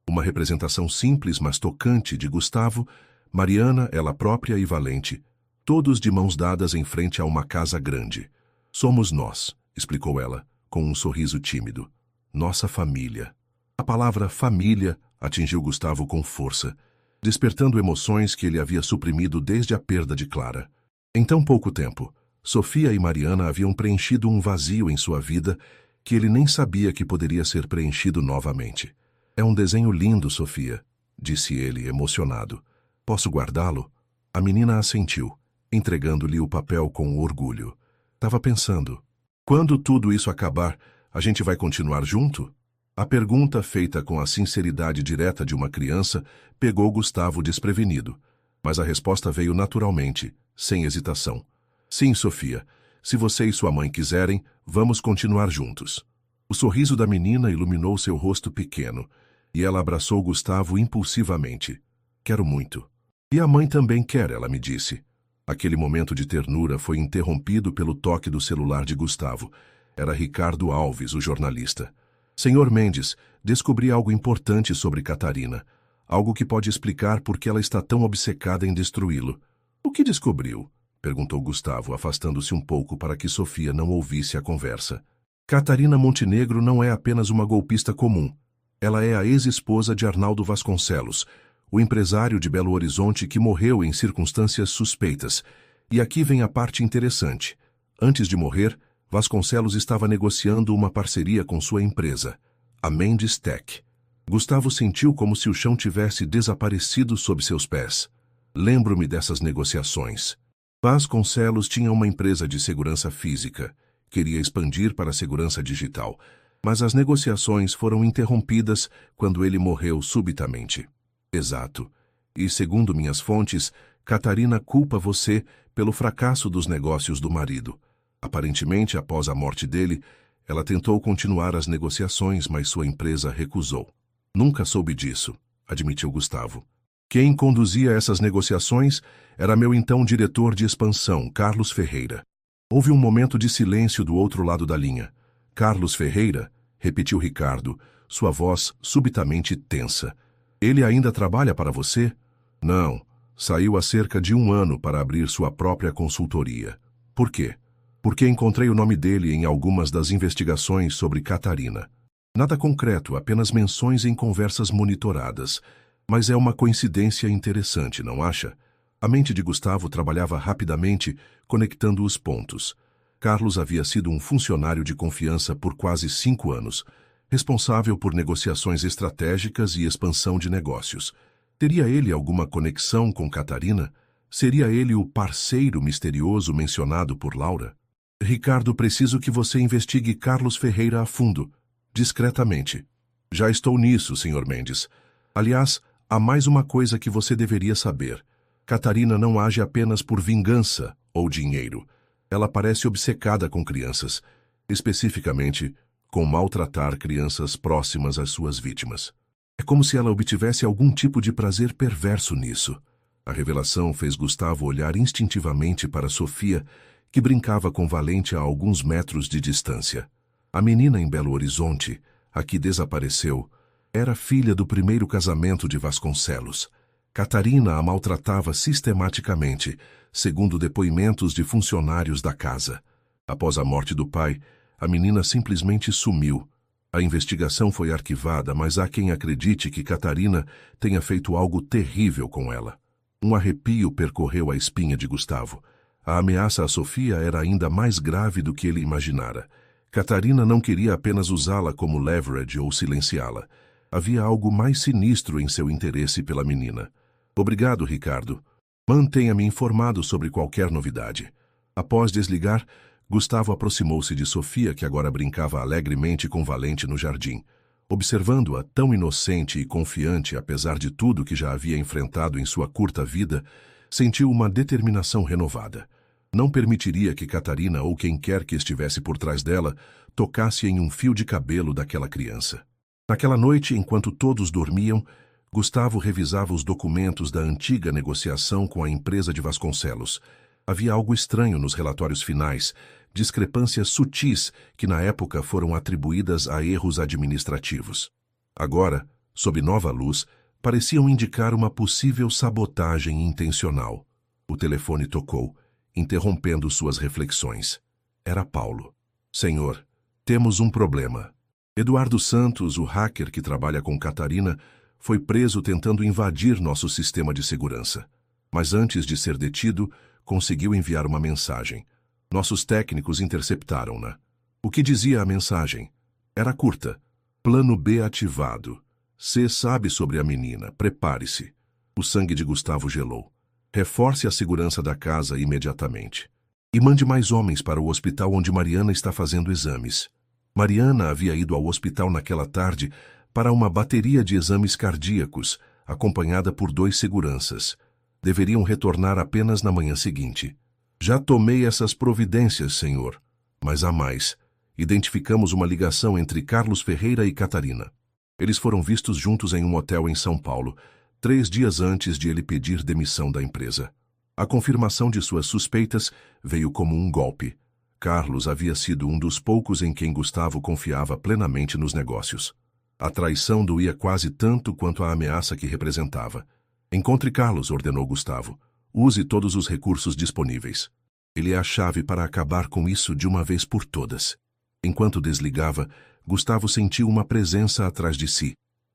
Uma representação simples, mas tocante de Gustavo, Mariana, ela própria e Valente, todos de mãos dadas em frente a uma casa grande. Somos nós, explicou ela, com um sorriso tímido. Nossa família. A palavra família atingiu Gustavo com força, despertando emoções que ele havia suprimido desde a perda de Clara. Em tão pouco tempo, Sofia e Mariana haviam preenchido um vazio em sua vida que ele nem sabia que poderia ser preenchido novamente. É um desenho lindo, Sofia, disse ele, emocionado. Posso guardá-lo? A menina assentiu, entregando-lhe o papel com orgulho. Estava pensando, quando tudo isso acabar, a gente vai continuar junto? A pergunta, feita com a sinceridade direta de uma criança, pegou Gustavo desprevenido. Mas a resposta veio naturalmente, sem hesitação. Sim, Sofia, se você e sua mãe quiserem, vamos continuar juntos. O sorriso da menina iluminou seu rosto pequeno, e ela abraçou Gustavo impulsivamente. Quero muito. E a mãe também quer, ela me disse. Aquele momento de ternura foi interrompido pelo toque do celular de Gustavo. Era Ricardo Alves, o jornalista. Senhor Mendes, descobri algo importante sobre Catarina. Algo que pode explicar por que ela está tão obcecada em destruí-lo. O que descobriu? Perguntou Gustavo, afastando-se um pouco para que Sofia não ouvisse a conversa. Catarina Montenegro não é apenas uma golpista comum. Ela é a ex-esposa de Arnaldo Vasconcelos, o empresário de Belo Horizonte que morreu em circunstâncias suspeitas. E aqui vem a parte interessante. Antes de morrer, Vasconcelos estava negociando uma parceria com sua empresa, a Mendes Tech. Gustavo sentiu como se o chão tivesse desaparecido sob seus pés. Lembro-me dessas negociações. Vasconcelos tinha uma empresa de segurança física. Queria expandir para a segurança digital, mas as negociações foram interrompidas quando ele morreu subitamente. Exato. E, segundo minhas fontes, Catarina culpa você pelo fracasso dos negócios do marido. Aparentemente, após a morte dele, ela tentou continuar as negociações, mas sua empresa recusou. Nunca soube disso, admitiu Gustavo. Quem conduzia essas negociações era meu então diretor de expansão, Carlos Ferreira. Houve um momento de silêncio do outro lado da linha. Carlos Ferreira, repetiu Ricardo, sua voz subitamente tensa. Ele ainda trabalha para você? Não. Saiu há cerca de 1 ano para abrir sua própria consultoria. Por quê? Porque encontrei o nome dele em algumas das investigações sobre Catarina. Nada concreto, apenas menções em conversas monitoradas. Mas é uma coincidência interessante, não acha? A mente de Gustavo trabalhava rapidamente, conectando os pontos. Carlos havia sido um funcionário de confiança por quase 5 anos, responsável por negociações estratégicas e expansão de negócios. Teria ele alguma conexão com Catarina? Seria ele o parceiro misterioso mencionado por Laura? Ricardo, preciso que você investigue Carlos Ferreira a fundo, discretamente. Já estou nisso, Sr. Mendes. Aliás, há mais uma coisa que você deveria saber. Catarina não age apenas por vingança ou dinheiro. Ela parece obcecada com crianças, especificamente com maltratar crianças próximas às suas vítimas. É como se ela obtivesse algum tipo de prazer perverso nisso. A revelação fez Gustavo olhar instintivamente para Sofia, que brincava com Valente a alguns metros de distância. A menina em Belo Horizonte, a que desapareceu, era filha do primeiro casamento de Vasconcelos. Catarina a maltratava sistematicamente, segundo depoimentos de funcionários da casa. Após a morte do pai, a menina simplesmente sumiu. A investigação foi arquivada, mas há quem acredite que Catarina tenha feito algo terrível com ela. Um arrepio percorreu a espinha de Gustavo. A ameaça a Sofia era ainda mais grave do que ele imaginara. Catarina não queria apenas usá-la como leverage ou silenciá-la. Havia algo mais sinistro em seu interesse pela menina. Obrigado, Ricardo. Mantenha-me informado sobre qualquer novidade. Após desligar, Gustavo aproximou-se de Sofia, que agora brincava alegremente com Valente no jardim. Observando-a tão inocente e confiante, apesar de tudo que já havia enfrentado em sua curta vida, sentiu uma determinação renovada. Não permitiria que Catarina ou quem quer que estivesse por trás dela tocasse em um fio de cabelo daquela criança. Naquela noite, enquanto todos dormiam, Gustavo revisava os documentos da antiga negociação com a empresa de Vasconcelos. Havia algo estranho nos relatórios finais, discrepâncias sutis que na época foram atribuídas a erros administrativos. Agora, sob nova luz, pareciam indicar uma possível sabotagem intencional. O telefone tocou, interrompendo suas reflexões. Era Paulo. Senhor, temos um problema. Eduardo Santos, o hacker que trabalha com Catarina, foi preso tentando invadir nosso sistema de segurança. Mas antes de ser detido, conseguiu enviar uma mensagem. Nossos técnicos interceptaram-na. O que dizia a mensagem? Era curta. Plano B ativado. C sabe sobre a menina. Prepare-se. O sangue de Gustavo gelou. Reforce a segurança da casa imediatamente. E mande mais homens para o hospital onde Mariana está fazendo exames. Mariana havia ido ao hospital naquela tarde para uma bateria de exames cardíacos, acompanhada por 2 seguranças. Deveriam retornar apenas na manhã seguinte. Já tomei essas providências, senhor. Mas há mais. Identificamos uma ligação entre Carlos Ferreira e Catarina. Eles foram vistos juntos em um hotel em São Paulo, 3 dias antes de ele pedir demissão da empresa. A confirmação de suas suspeitas veio como um golpe. Carlos havia sido um dos poucos em quem Gustavo confiava plenamente nos negócios. A traição doía quase tanto quanto a ameaça que representava. Encontre Carlos, ordenou Gustavo. Use todos os recursos disponíveis. Ele é a chave para acabar com isso de uma vez por todas. Enquanto desligava, Gustavo sentiu uma presença atrás de si.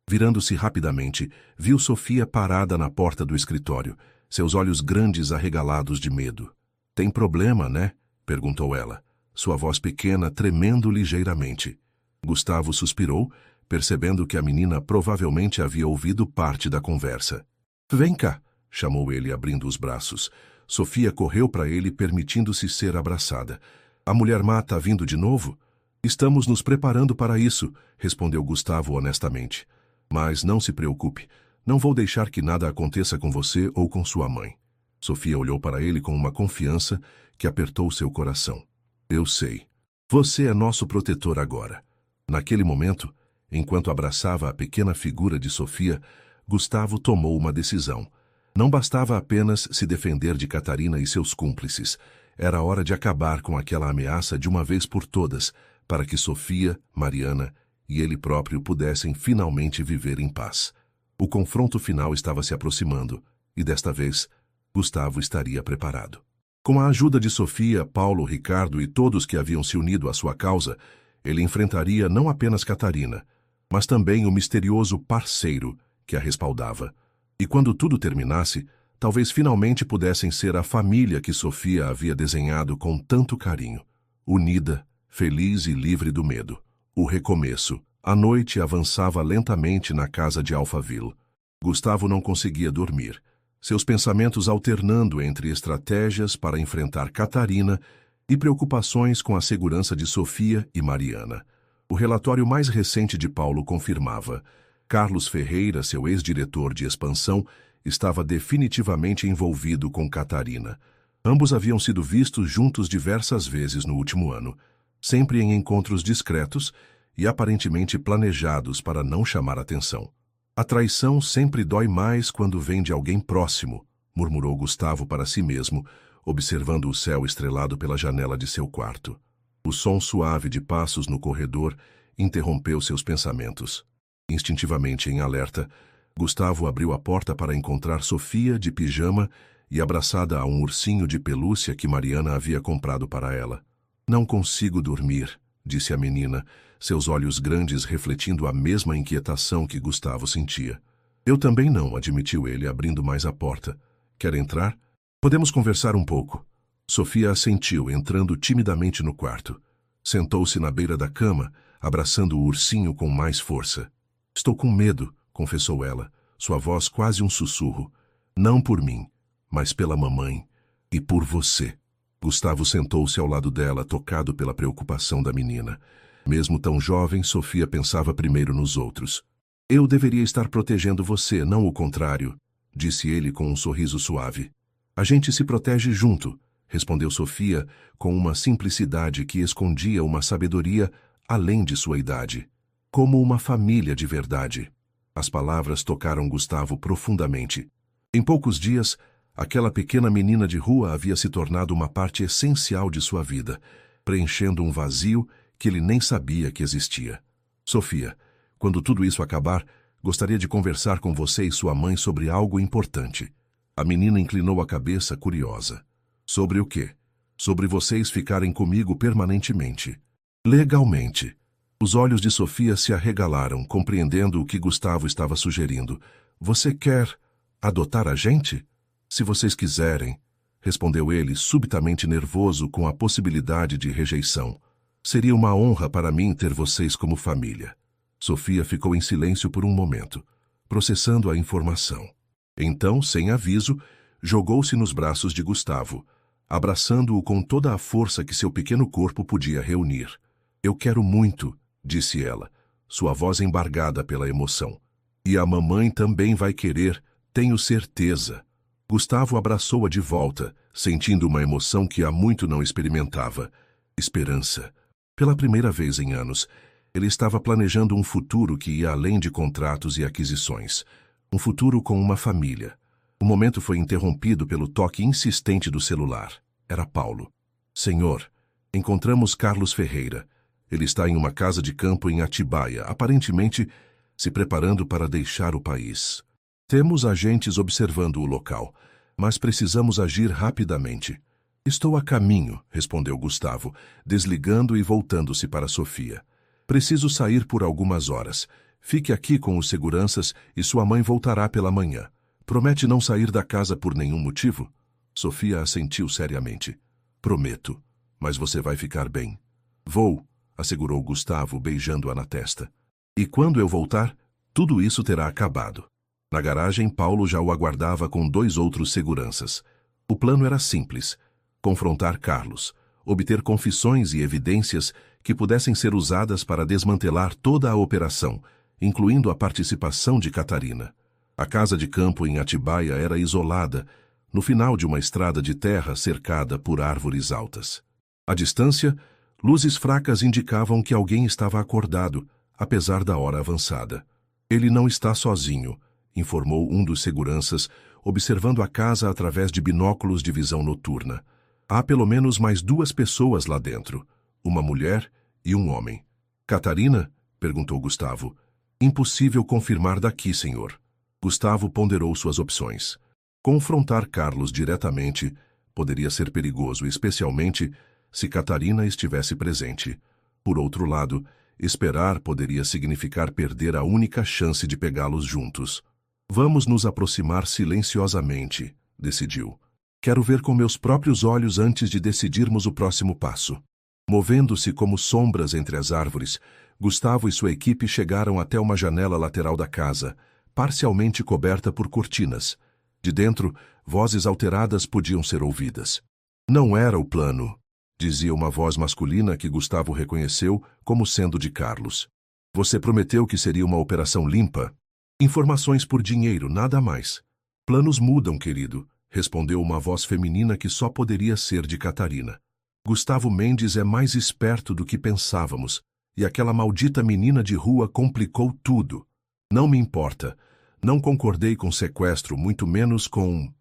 Virando-se rapidamente, viu Sofia parada na porta do escritório, seus olhos grandes arregalados de medo. Tem problema, né? Perguntou ela, sua voz pequena tremendo ligeiramente. Gustavo suspirou, percebendo que a menina provavelmente havia ouvido parte da conversa. Vem cá, chamou ele abrindo os braços. Sofia correu para ele, permitindo-se ser abraçada. A mulher má tá vindo de novo? Estamos nos preparando para isso, respondeu Gustavo honestamente. Mas não se preocupe, não vou deixar que nada aconteça com você ou com sua mãe. Sofia olhou para ele com uma confiança que apertou seu coração. Eu sei. Você é nosso protetor agora. Naquele momento, enquanto abraçava a pequena figura de Sofia, Gustavo tomou uma decisão. Não bastava apenas se defender de Catarina e seus cúmplices. Era hora de acabar com aquela ameaça de uma vez por todas, para que Sofia, Mariana e ele próprio pudessem finalmente viver em paz. O confronto final estava se aproximando, e desta vez, Gustavo estaria preparado. Com a ajuda de Sofia, Paulo, Ricardo e todos que haviam se unido à sua causa, ele enfrentaria não apenas Catarina, mas também o misterioso parceiro que a respaldava. E quando tudo terminasse, talvez finalmente pudessem ser a família que Sofia havia desenhado com tanto carinho, unida, feliz e livre do medo. O recomeço. A noite avançava lentamente na casa de Alphaville. Gustavo não conseguia dormir, seus pensamentos alternando entre estratégias para enfrentar Catarina e preocupações com a segurança de Sofia e Mariana. O relatório mais recente de Paulo confirmava: Carlos Ferreira, seu ex-diretor de expansão, estava definitivamente envolvido com Catarina. Ambos haviam sido vistos juntos diversas vezes no último ano, sempre em encontros discretos e aparentemente planejados para não chamar atenção. A traição sempre dói mais quando vem de alguém próximo, murmurou Gustavo para si mesmo, observando o céu estrelado pela janela de seu quarto. O som suave de passos no corredor interrompeu seus pensamentos. Instintivamente em alerta, Gustavo abriu a porta para encontrar Sofia de pijama e abraçada a um ursinho de pelúcia que Mariana havia comprado para ela. Não consigo dormir, disse a menina, seus olhos grandes refletindo a mesma inquietação que Gustavo sentia. Eu também não, admitiu ele, abrindo mais a porta. Quer entrar? Podemos conversar um pouco. Sofia assentiu, entrando timidamente no quarto. Sentou-se na beira da cama, abraçando o ursinho com mais força. Estou com medo, confessou ela, sua voz quase um sussurro. Não por mim, mas pela mamãe e por você. Gustavo sentou-se ao lado dela, tocado pela preocupação da menina. Mesmo tão jovem, Sofia pensava primeiro nos outros. Eu deveria estar protegendo você, não o contrário, disse ele com um sorriso suave. A gente se protege junto, respondeu Sofia com uma simplicidade que escondia uma sabedoria além de sua idade. Como uma família de verdade. As palavras tocaram Gustavo profundamente. Em poucos dias, Aquela pequena menina de rua havia se tornado uma parte essencial de sua vida, preenchendo um vazio que ele nem sabia que existia. Sofia, quando tudo isso acabar, gostaria de conversar com você e sua mãe sobre algo importante. A menina inclinou a cabeça, curiosa. Sobre o quê? Sobre vocês ficarem comigo permanentemente. Legalmente. Os olhos de Sofia se arregalaram, compreendendo o que Gustavo estava sugerindo. Você quer adotar a gente? Se vocês quiserem, respondeu ele, subitamente nervoso com a possibilidade de rejeição. Seria uma honra para mim ter vocês como família. Sofia ficou em silêncio por um momento, processando a informação. Então, sem aviso, jogou-se nos braços de Gustavo, abraçando-o com toda a força que seu pequeno corpo podia reunir. Eu quero muito, disse ela, sua voz embargada pela emoção. E a mamãe também vai querer, tenho certeza. Gustavo abraçou-a de volta, sentindo uma emoção que há muito não experimentava. Esperança. Pela primeira vez em anos, ele estava planejando um futuro que ia além de contratos e aquisições. Um futuro com uma família. O momento foi interrompido pelo toque insistente do celular. Era Paulo. Senhor, encontramos Carlos Ferreira. Ele está em uma casa de campo em Atibaia, aparentemente se preparando para deixar o país. Temos agentes observando o local, mas precisamos agir rapidamente. Estou a caminho, respondeu Gustavo, desligando e voltando-se para Sofia. Preciso sair por algumas horas. Fique aqui com os seguranças e sua mãe voltará pela manhã. Promete não sair da casa por nenhum motivo? Sofia assentiu seriamente. Prometo, mas você vai ficar bem. Vou, assegurou Gustavo, beijando-a na testa. E quando eu voltar, tudo isso terá acabado. Na garagem, Paulo já o aguardava com 2 outros seguranças. O plano era simples: confrontar Carlos, obter confissões e evidências que pudessem ser usadas para desmantelar toda a operação, incluindo a participação de Catarina. A casa de campo em Atibaia era isolada, no final de uma estrada de terra cercada por árvores altas. À distância, luzes fracas indicavam que alguém estava acordado, apesar da hora avançada. Ele não está sozinho, informou um dos seguranças, observando a casa através de binóculos de visão noturna. Há pelo menos mais 2 pessoas lá dentro, uma mulher e um homem. Catarina? Perguntou Gustavo. Impossível confirmar daqui, senhor. Gustavo ponderou suas opções. Confrontar Carlos diretamente poderia ser perigoso, especialmente se Catarina estivesse presente. Por outro lado, esperar poderia significar perder a única chance de pegá-los juntos. Vamos nos aproximar silenciosamente, decidiu. Quero ver com meus próprios olhos antes de decidirmos o próximo passo. Movendo-se como sombras entre as árvores, Gustavo e sua equipe chegaram até uma janela lateral da casa, parcialmente coberta por cortinas. De dentro, vozes alteradas podiam ser ouvidas. Não era o plano, dizia uma voz masculina que Gustavo reconheceu como sendo de Carlos. Você prometeu que seria uma operação limpa? Informações por dinheiro, nada mais. Planos mudam, querido, respondeu uma voz feminina que só poderia ser de Catarina. Gustavo Mendes é mais esperto do que pensávamos, e aquela maldita menina de rua complicou tudo. Não me importa. Não concordei com o sequestro, muito menos com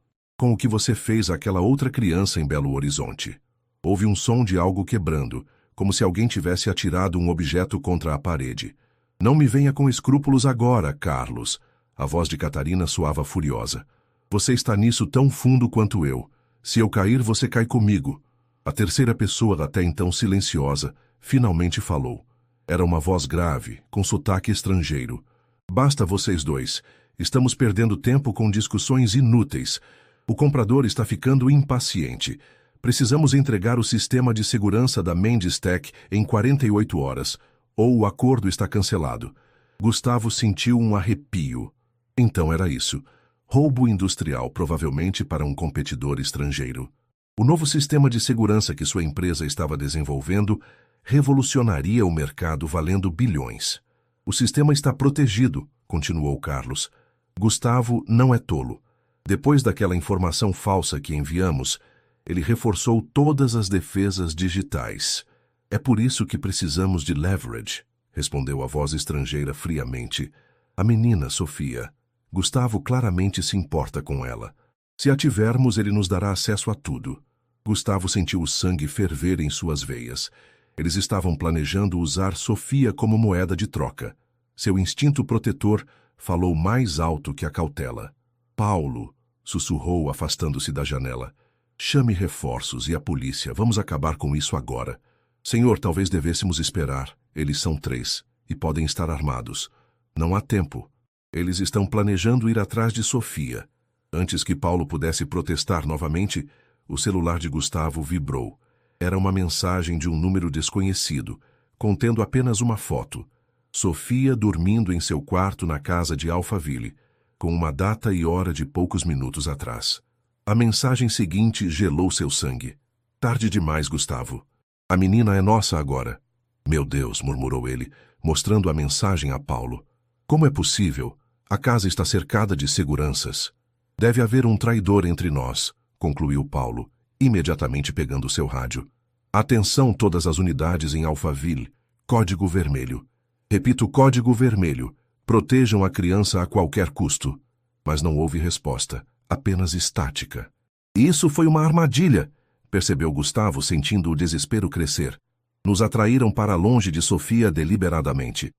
o que você fez àquela outra criança em Belo Horizonte. Houve um som de algo quebrando, como se alguém tivesse atirado um objeto contra a parede. Não me venha com escrúpulos agora, Carlos. A voz de Catarina soava furiosa. Você está nisso tão fundo quanto eu. Se eu cair, você cai comigo. A terceira pessoa, até então silenciosa, finalmente falou. Era uma voz grave, com sotaque estrangeiro. Basta vocês dois. Estamos perdendo tempo com discussões inúteis. O comprador está ficando impaciente. Precisamos entregar o sistema de segurança da Mendes Tech em 48 horas, ou o acordo está cancelado. Gustavo sentiu um arrepio. Então era isso. Roubo industrial, provavelmente para um competidor estrangeiro. O novo sistema de segurança que sua empresa estava desenvolvendo revolucionaria o mercado valendo bilhões. O sistema está protegido, continuou Carlos. Gustavo não é tolo. Depois daquela informação falsa que enviamos, ele reforçou todas as defesas digitais. É por isso que precisamos de leverage, respondeu a voz estrangeira friamente. A menina, Sofia. Gustavo claramente se importa com ela. Se a tivermos, ele nos dará acesso a tudo. Gustavo sentiu o sangue ferver em suas veias. Eles estavam planejando usar Sofia como moeda de troca. Seu instinto protetor falou mais alto que a cautela. Paulo, sussurrou afastando-se da janela. Chame reforços e a polícia. Vamos acabar com isso agora. Senhor, talvez devêssemos esperar. Eles são 3 e podem estar armados. Não há tempo. Eles estão planejando ir atrás de Sofia. Antes que Paulo pudesse protestar novamente, o celular de Gustavo vibrou. Era uma mensagem de um número desconhecido, contendo apenas uma foto. Sofia dormindo em seu quarto na casa de Alphaville, com uma data e hora de poucos minutos atrás. A mensagem seguinte gelou seu sangue. Tarde demais, Gustavo. A menina é nossa agora. Meu Deus, murmurou ele, mostrando a mensagem a Paulo. Como é possível? A casa está cercada de seguranças. Deve haver um traidor entre nós, concluiu Paulo, imediatamente pegando seu rádio. Atenção todas as unidades em Alphaville. Código vermelho. Repito, código vermelho. Protejam a criança a qualquer custo. Mas não houve resposta, apenas estática. Isso foi uma armadilha, percebeu Gustavo, sentindo o desespero crescer. Nos atraíram para longe de Sofia deliberadamente.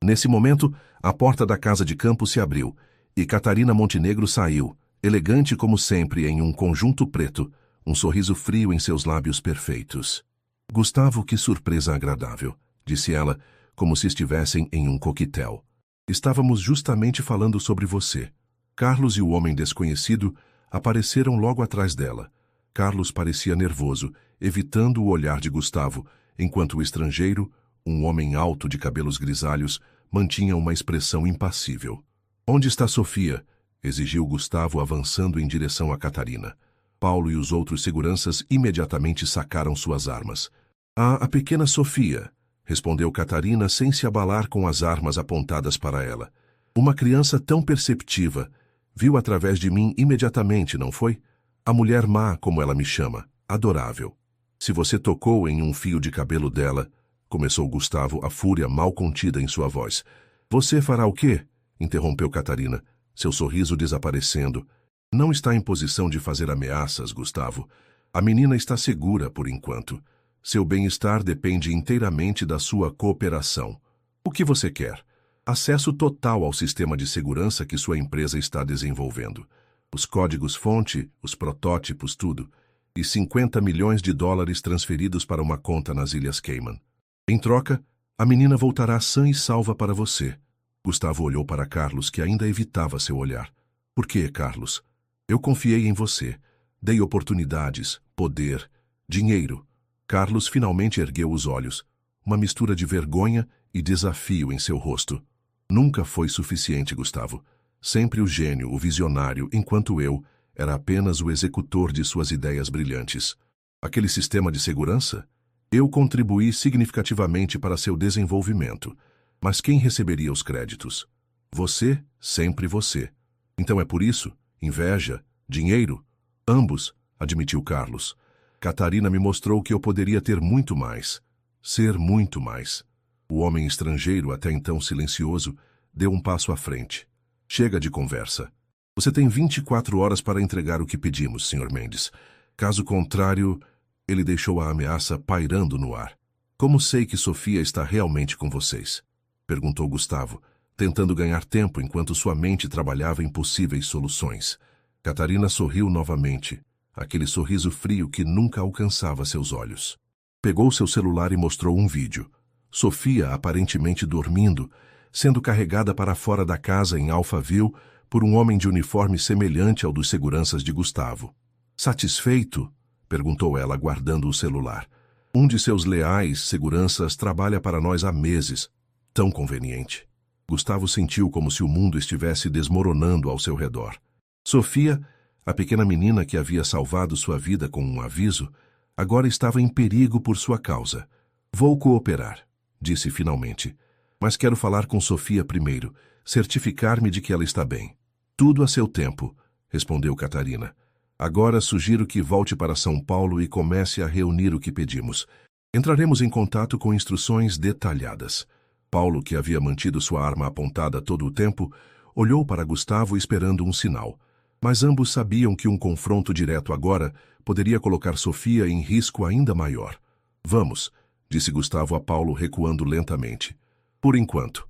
Nesse momento, a porta da casa de campo se abriu, e Catarina Montenegro saiu, elegante como sempre em um conjunto preto, um sorriso frio em seus lábios perfeitos. Gustavo, que surpresa agradável, disse ela, como se estivessem em um coquetel. Estávamos justamente falando sobre você. Carlos e o homem desconhecido apareceram logo atrás dela. Carlos parecia nervoso, evitando o olhar de Gustavo, enquanto o estrangeiro, um homem alto de cabelos grisalhos, mantinha uma expressão impassível. Onde está Sofia? Exigiu Gustavo, avançando em direção a Catarina. Paulo e os outros seguranças imediatamente sacaram suas armas. A pequena Sofia, respondeu Catarina sem se abalar com as armas apontadas para ela. Uma criança tão perceptiva. Viu através de mim imediatamente, não foi? A mulher má, como ela me chama, adorável. Se você tocou em um fio de cabelo dela, começou Gustavo, a fúria mal contida em sua voz. Você fará o quê? Interrompeu Catarina, seu sorriso desaparecendo. Não está em posição de fazer ameaças, Gustavo. A menina está segura por enquanto. Seu bem-estar depende inteiramente da sua cooperação. O que você quer? Acesso total ao sistema de segurança que sua empresa está desenvolvendo. Os códigos-fonte, os protótipos, tudo. E 50 milhões de dólares transferidos para uma conta nas Ilhas Cayman. Em troca, a menina voltará sã e salva para você. Gustavo olhou para Carlos, que ainda evitava seu olhar. Por quê, Carlos? Eu confiei em você. Dei oportunidades, poder, dinheiro. Carlos finalmente ergueu os olhos. Uma mistura de vergonha e desafio em seu rosto. Nunca foi suficiente, Gustavo. Sempre o gênio, o visionário, enquanto eu era apenas o executor de suas ideias brilhantes. Aquele sistema de segurança? Eu contribuí significativamente para seu desenvolvimento. Mas quem receberia os créditos? Você, sempre você. Então é por isso? Inveja? Dinheiro? Ambos, admitiu Carlos. Catarina me mostrou que eu poderia ter muito mais. Ser muito mais. O homem estrangeiro, até então silencioso, deu um passo à frente. Chega de conversa. Você tem 24 horas para entregar o que pedimos, Sr. Mendes. Caso contrário, ele deixou a ameaça pairando no ar. Como sei que Sofia está realmente com vocês? Perguntou Gustavo, tentando ganhar tempo enquanto sua mente trabalhava em possíveis soluções. Catarina sorriu novamente, aquele sorriso frio que nunca alcançava seus olhos. Pegou seu celular e mostrou um vídeo. Sofia aparentemente dormindo, sendo carregada para fora da casa em Alphaville por um homem de uniforme semelhante ao dos seguranças de Gustavo. Satisfeito? Perguntou ela, guardando o celular. Um de seus leais seguranças trabalha para nós há meses. Tão conveniente. Gustavo sentiu como se o mundo estivesse desmoronando ao seu redor. Sofia, a pequena menina que havia salvado sua vida com um aviso, agora estava em perigo por sua causa. Vou cooperar, disse finalmente. Mas quero falar com Sofia primeiro, certificar-me de que ela está bem. Tudo a seu tempo, respondeu Catarina. Agora sugiro que volte para São Paulo e comece a reunir o que pedimos. Entraremos em contato com instruções detalhadas. Paulo, que havia mantido sua arma apontada todo o tempo, olhou para Gustavo esperando um sinal. Mas ambos sabiam que um confronto direto agora poderia colocar Sofia em risco ainda maior. Vamos, disse Gustavo a Paulo, recuando lentamente. Por enquanto.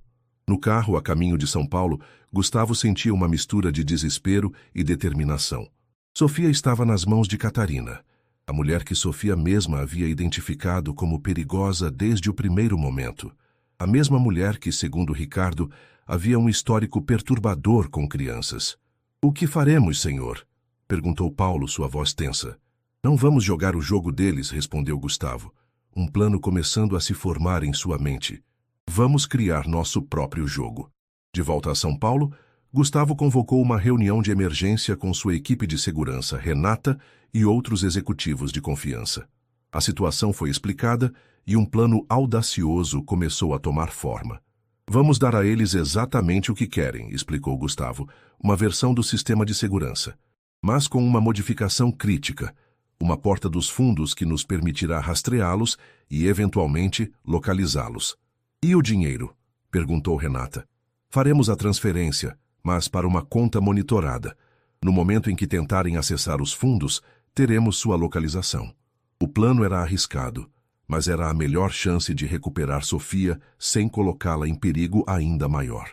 No carro, a caminho de São Paulo, Gustavo sentia uma mistura de desespero e determinação. Sofia estava nas mãos de Catarina, a mulher que Sofia mesma havia identificado como perigosa desde o primeiro momento. A mesma mulher que, segundo Ricardo, havia um histórico perturbador com crianças. "O que faremos, senhor?" perguntou Paulo, sua voz tensa. "Não vamos jogar o jogo deles", respondeu Gustavo, um plano começando a se formar em sua mente. "Vamos criar nosso próprio jogo." De volta a São Paulo, Gustavo convocou uma reunião de emergência com sua equipe de segurança, Renata e outros executivos de confiança. A situação foi explicada e um plano audacioso começou a tomar forma. "Vamos dar a eles exatamente o que querem", explicou Gustavo, "uma versão do sistema de segurança, mas com uma modificação crítica, uma porta dos fundos que nos permitirá rastreá-los e, eventualmente, localizá-los." "E o dinheiro?" perguntou Renata. "Faremos a transferência, mas para uma conta monitorada. No momento em que tentarem acessar os fundos, teremos sua localização." O plano era arriscado, mas era a melhor chance de recuperar Sofia sem colocá-la em perigo ainda maior.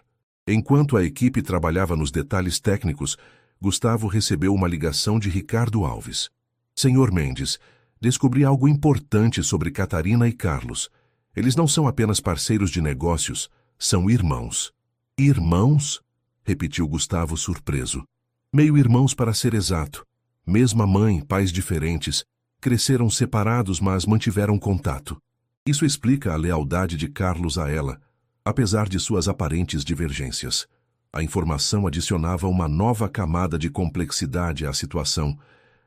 Enquanto a equipe trabalhava nos detalhes técnicos, Gustavo recebeu uma ligação de Ricardo Alves. "Senhor Mendes, descobri algo importante sobre Catarina e Carlos. Eles não são apenas parceiros de negócios, são irmãos." "Irmãos?" repetiu Gustavo surpreso. "Meio-irmãos, para ser exato. Mesma mãe, pais diferentes. Cresceram separados, mas mantiveram contato. Isso explica a lealdade de Carlos a ela, apesar de suas aparentes divergências. A informação adicionava uma nova camada de complexidade à situação,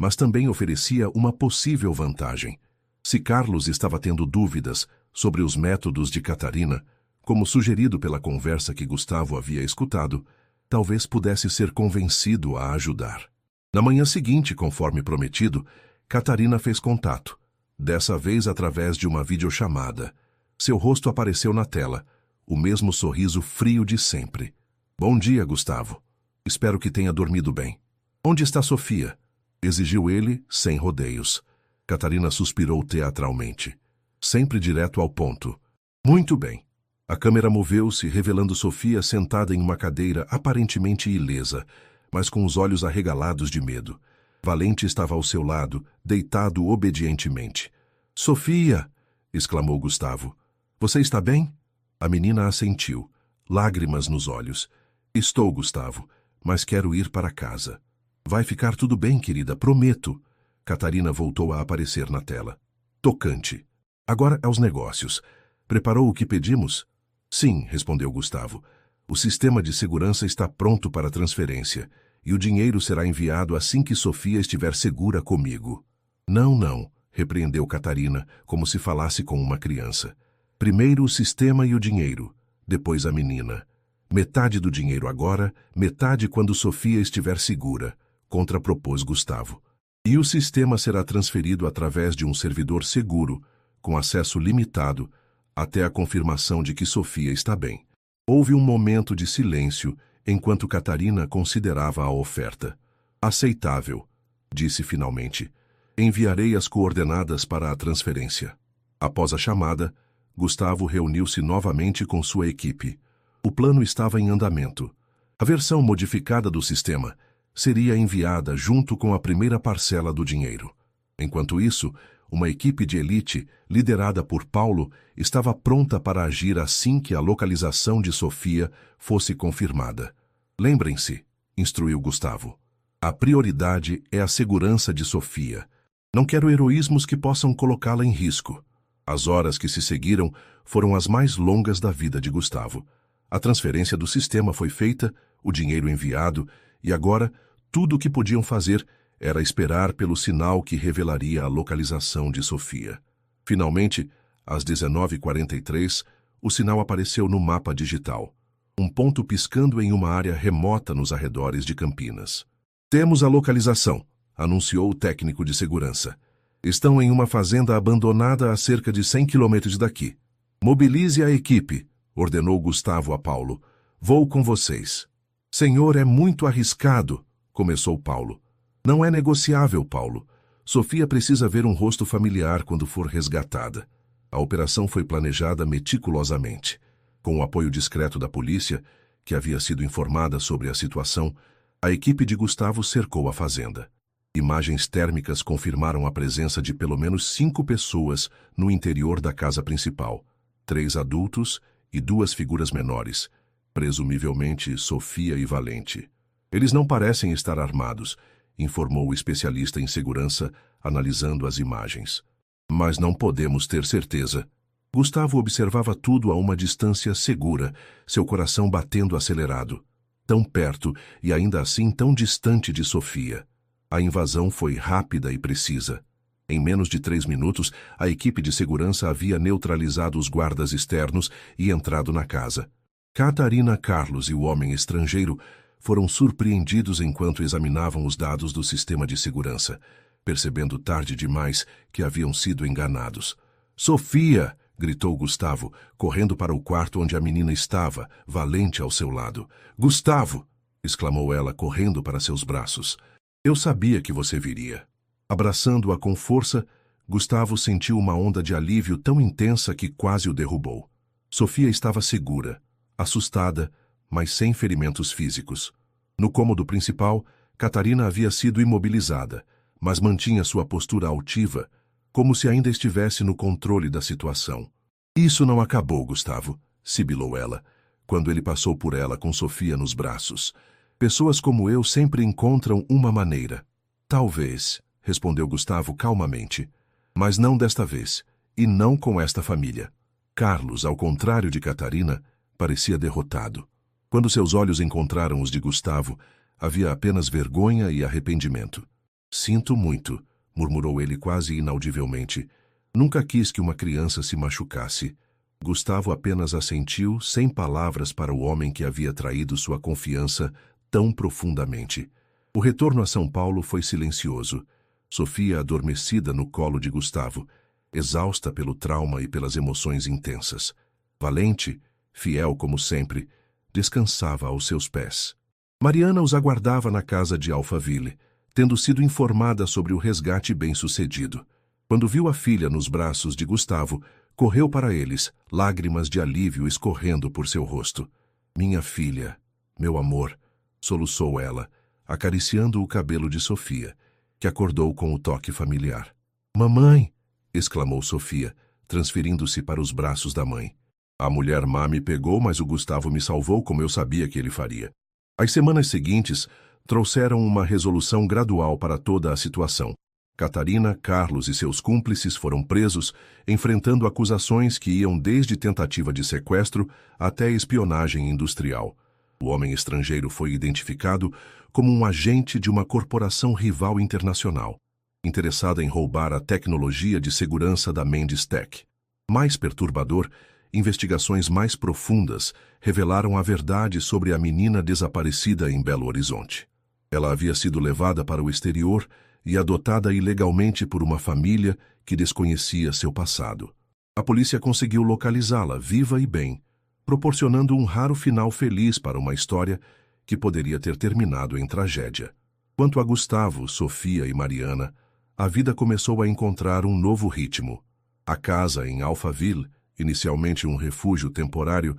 mas também oferecia uma possível vantagem. Se Carlos estava tendo dúvidas sobre os métodos de Catarina, como sugerido pela conversa que Gustavo havia escutado, talvez pudesse ser convencido a ajudar. Na manhã seguinte, conforme prometido, Catarina fez contato, dessa vez através de uma videochamada. Seu rosto apareceu na tela, o mesmo sorriso frio de sempre. "Bom dia, Gustavo. Espero que tenha dormido bem." "Onde está Sofia?" exigiu ele, sem rodeios. Catarina suspirou teatralmente, sempre direto ao ponto. "Muito bem." A câmera moveu-se, revelando Sofia sentada em uma cadeira aparentemente ilesa, mas com os olhos arregalados de medo. Valente estava ao seu lado, deitado obedientemente. "Sofia!" exclamou Gustavo. "Você está bem?" A menina assentiu, lágrimas nos olhos. "Estou, Gustavo, mas quero ir para casa." "Vai ficar tudo bem, querida, prometo." Catarina voltou a aparecer na tela. "Tocante. Agora aos negócios. Preparou o que pedimos?" "Sim", respondeu Gustavo. "O sistema de segurança está pronto para transferência, e o dinheiro será enviado assim que Sofia estiver segura comigo." Não, repreendeu Catarina, como se falasse com uma criança. "Primeiro o sistema e o dinheiro, depois a menina. Metade do dinheiro agora, metade quando Sofia estiver segura", contrapropôs Gustavo. "E o sistema será transferido através de um servidor seguro, com acesso limitado, até a confirmação de que Sofia está bem." Houve um momento de silêncio, enquanto Catarina considerava a oferta. "Aceitável", disse finalmente. "Enviarei as coordenadas para a transferência." Após a chamada, Gustavo reuniu-se novamente com sua equipe. O plano estava em andamento. A versão modificada do sistema seria enviada junto com a primeira parcela do dinheiro. Enquanto isso, uma equipe de elite, liderada por Paulo, estava pronta para agir assim que a localização de Sofia fosse confirmada. "Lembrem-se", instruiu Gustavo, "a prioridade é a segurança de Sofia. Não quero heroísmos que possam colocá-la em risco." As horas que se seguiram foram as mais longas da vida de Gustavo. A transferência do sistema foi feita, o dinheiro enviado, e agora tudo o que podiam fazer era esperar pelo sinal que revelaria a localização de Sofia. Finalmente, às 19h43, o sinal apareceu no mapa digital, um ponto piscando em uma área remota nos arredores de Campinas. "Temos a localização", anunciou o técnico de segurança. "Estão em uma fazenda abandonada a cerca de 100 quilômetros daqui. Mobilize a equipe", ordenou Gustavo a Paulo. "Vou com vocês." "Senhor, é muito arriscado", começou Paulo. Não é negociável, Paulo. Sofia precisa ver um rosto familiar quando for resgatada. A operação foi planejada meticulosamente. Com o apoio discreto da polícia, que havia sido informada sobre a situação, a equipe de Gustavo cercou a fazenda. Imagens térmicas confirmaram a presença de pelo menos 5 pessoas no interior da casa principal, 3 adultos e 2 figuras menores, presumivelmente Sofia e Valente. Eles não parecem estar armados, informou o especialista em segurança, analisando as imagens. Mas não podemos ter certeza. Gustavo observava tudo a uma distância segura, seu coração batendo acelerado. Tão perto e ainda assim tão distante de Sofia. A invasão foi rápida e precisa. Em menos de 3 minutos, a equipe de segurança havia neutralizado os guardas externos e entrado na casa. Catarina, Carlos e o homem estrangeiro foram surpreendidos enquanto examinavam os dados do sistema de segurança, percebendo tarde demais que haviam sido enganados. «Sofia!» gritou Gustavo, correndo para o quarto onde a menina estava, Valente ao seu lado. «Gustavo!» exclamou ela, correndo para seus braços. «Eu sabia que você viria». Abraçando-a com força, Gustavo sentiu uma onda de alívio tão intensa que quase o derrubou. Sofia estava segura, assustada, mas sem ferimentos físicos. No cômodo principal, Catarina havia sido imobilizada, mas mantinha sua postura altiva, como se ainda estivesse no controle da situação. «Isso não acabou, Gustavo», sibilou ela, quando ele passou por ela com Sofia nos braços. «Pessoas como eu sempre encontram uma maneira». «Talvez», respondeu Gustavo calmamente, «mas não desta vez, e não com esta família». Carlos, ao contrário de Catarina, parecia derrotado. Quando seus olhos encontraram os de Gustavo, havia apenas vergonha e arrependimento. «Sinto muito», murmurou ele quase inaudivelmente. «Nunca quis que uma criança se machucasse». Gustavo apenas assentiu, sem palavras, para o homem que havia traído sua confiança tão profundamente. O retorno a São Paulo foi silencioso. Sofia adormecida no colo de Gustavo, exausta pelo trauma e pelas emoções intensas. Valente, fiel como sempre, descansava aos seus pés. Mariana os aguardava na casa de Alphaville, tendo sido informada sobre o resgate bem-sucedido. Quando viu a filha nos braços de Gustavo, correu para eles, lágrimas de alívio escorrendo por seu rosto. «Minha filha, meu amor», soluçou ela, acariciando o cabelo de Sofia, que acordou com o toque familiar. «Mamãe!» exclamou Sofia, transferindo-se para os braços da mãe. «A mulher má me pegou, mas o Gustavo me salvou como eu sabia que ele faria». As semanas seguintes trouxeram uma resolução gradual para toda a situação. Catarina, Carlos e seus cúmplices foram presos, enfrentando acusações que iam desde tentativa de sequestro até espionagem industrial. O homem estrangeiro foi identificado como um agente de uma corporação rival internacional, interessada em roubar a tecnologia de segurança da Mendes Tech. Mais perturbador, investigações mais profundas revelaram a verdade sobre a menina desaparecida em Belo Horizonte. Ela havia sido levada para o exterior e adotada ilegalmente por uma família que desconhecia seu passado. A polícia conseguiu localizá-la, viva e bem, proporcionando um raro final feliz para uma história que poderia ter terminado em tragédia. Quanto a Gustavo, Sofia e Mariana, a vida começou a encontrar um novo ritmo. A casa em Alphaville, inicialmente um refúgio temporário,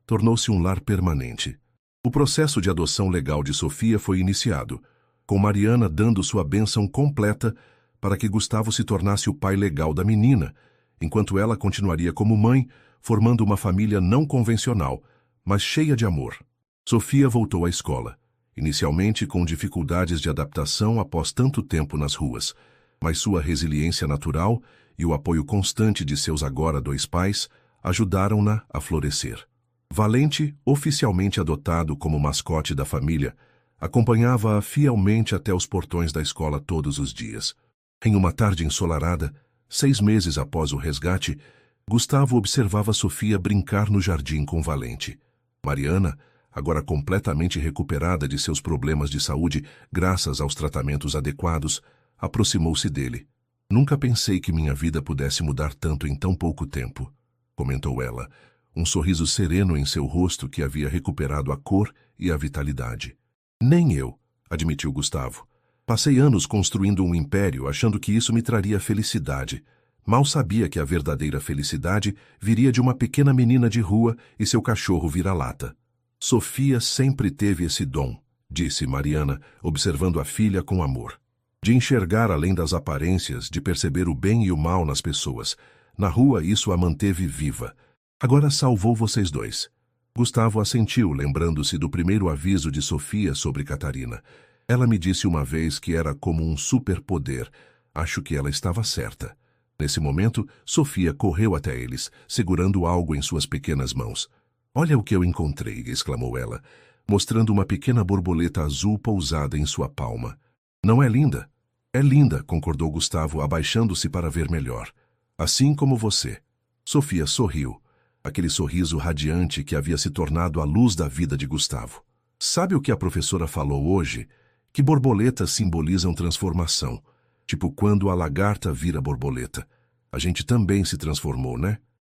tornou-se um lar permanente. O processo de adoção legal de Sofia foi iniciado, com Mariana dando sua bênção completa para que Gustavo se tornasse o pai legal da menina, enquanto ela continuaria como mãe, formando uma família não convencional, mas cheia de amor. Sofia voltou à escola, inicialmente com dificuldades de adaptação após tanto tempo nas ruas, mas sua resiliência natural e o apoio constante de seus agora 2 pais ajudaram-na a florescer. Valente, oficialmente adotado como mascote da família, acompanhava-a fielmente até os portões da escola todos os dias. Em uma tarde ensolarada, 6 meses após o resgate, Gustavo observava Sofia brincar no jardim com Valente. Mariana, agora completamente recuperada de seus problemas de saúde graças aos tratamentos adequados, aproximou-se dele. «Nunca pensei que minha vida pudesse mudar tanto em tão pouco tempo», comentou ela, um sorriso sereno em seu rosto que havia recuperado a cor e a vitalidade. «Nem eu», admitiu Gustavo. Passei anos construindo um império achando que isso me traria felicidade. Mal sabia que a verdadeira felicidade viria de uma pequena menina de rua e seu cachorro vira-lata. Sofia sempre teve esse dom, disse Mariana, observando a filha com amor. De enxergar além das aparências, de perceber o bem e o mal nas pessoas. Na rua isso a manteve viva. Agora salvou vocês dois. Gustavo assentiu, lembrando-se do primeiro aviso de Sofia sobre Catarina. Ela me disse uma vez que era como um superpoder. Acho que ela estava certa. Nesse momento, Sofia correu até eles, segurando algo em suas pequenas mãos. Olha o que eu encontrei, exclamou ela, mostrando uma pequena borboleta azul pousada em sua palma. Não é linda? É linda, concordou Gustavo, abaixando-se para ver melhor. Assim como você. Sofia sorriu. Aquele sorriso radiante que havia se tornado a luz da vida de Gustavo. Sabe o que a professora falou hoje? Que borboletas simbolizam transformação. Tipo quando a lagarta vira borboleta. A gente também se transformou, né?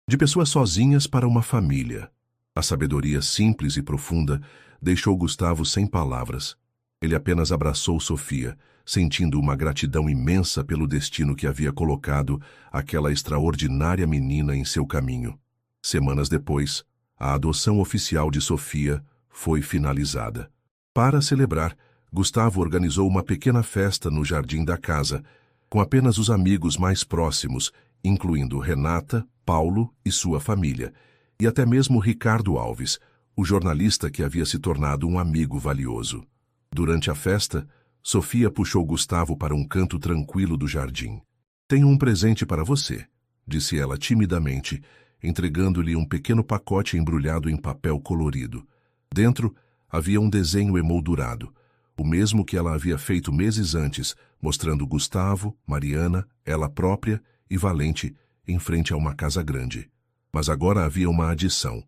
De pessoas sozinhas para uma família. A sabedoria simples e profunda deixou Gustavo sem palavras. Ele apenas abraçou Sofia, sentindo uma gratidão imensa pelo destino que havia colocado aquela extraordinária menina em seu caminho. Semanas depois, a adoção oficial de Sofia foi finalizada. Para celebrar, Gustavo organizou uma pequena festa no jardim da casa, com apenas os amigos mais próximos, incluindo Renata, Paulo e sua família, e até mesmo Ricardo Alves, o jornalista que havia se tornado um amigo valioso. Durante a festa, Sofia puxou Gustavo para um canto tranquilo do jardim. Tenho um presente para você, disse ela timidamente, entregando-lhe um pequeno pacote embrulhado em papel colorido. Dentro havia um desenho emoldurado, o mesmo que ela havia feito meses antes, mostrando Gustavo, Mariana, ela própria e Valente em frente a uma casa grande. Mas agora havia uma adição.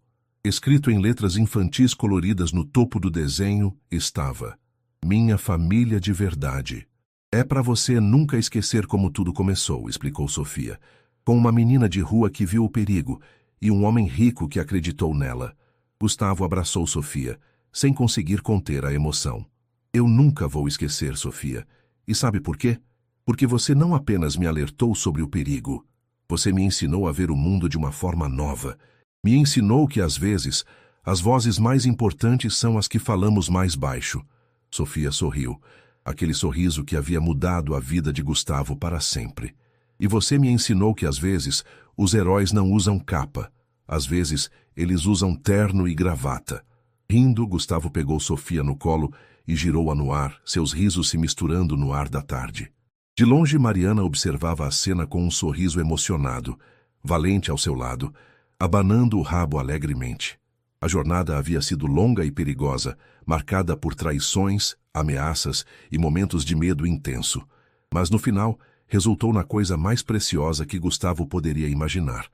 Escrito em letras infantis coloridas no topo do desenho estava: Minha família de verdade. É para você nunca esquecer como tudo começou, explicou Sofia, com uma menina de rua que viu o perigo e um homem rico que acreditou nela. Gustavo abraçou Sofia, sem conseguir conter a emoção. Eu nunca vou esquecer, Sofia. E sabe por quê? Porque você não apenas me alertou sobre o perigo. Você me ensinou a ver o mundo de uma forma nova. Me ensinou que, às vezes, as vozes mais importantes são as que falamos mais baixo. Sofia sorriu, aquele sorriso que havia mudado a vida de Gustavo para sempre. E você me ensinou que, às vezes, os heróis não usam capa. Às vezes, eles usam terno e gravata. Rindo, Gustavo pegou Sofia no colo e girou-a no ar, seus risos se misturando no ar da tarde. De longe, Mariana observava a cena com um sorriso emocionado, Valente ao seu lado, abanando o rabo alegremente. A jornada havia sido longa e perigosa, marcada por traições, ameaças e momentos de medo intenso. Mas, no final, resultou na coisa mais preciosa que Gustavo poderia imaginar: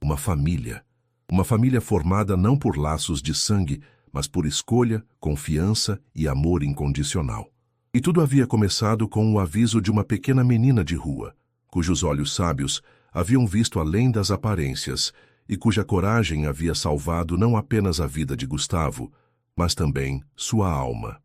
uma família. Uma família formada não por laços de sangue, mas por escolha, confiança e amor incondicional. E tudo havia começado com o aviso de uma pequena menina de rua, cujos olhos sábios haviam visto além das aparências e cuja coragem havia salvado não apenas a vida de Gustavo, mas também sua alma.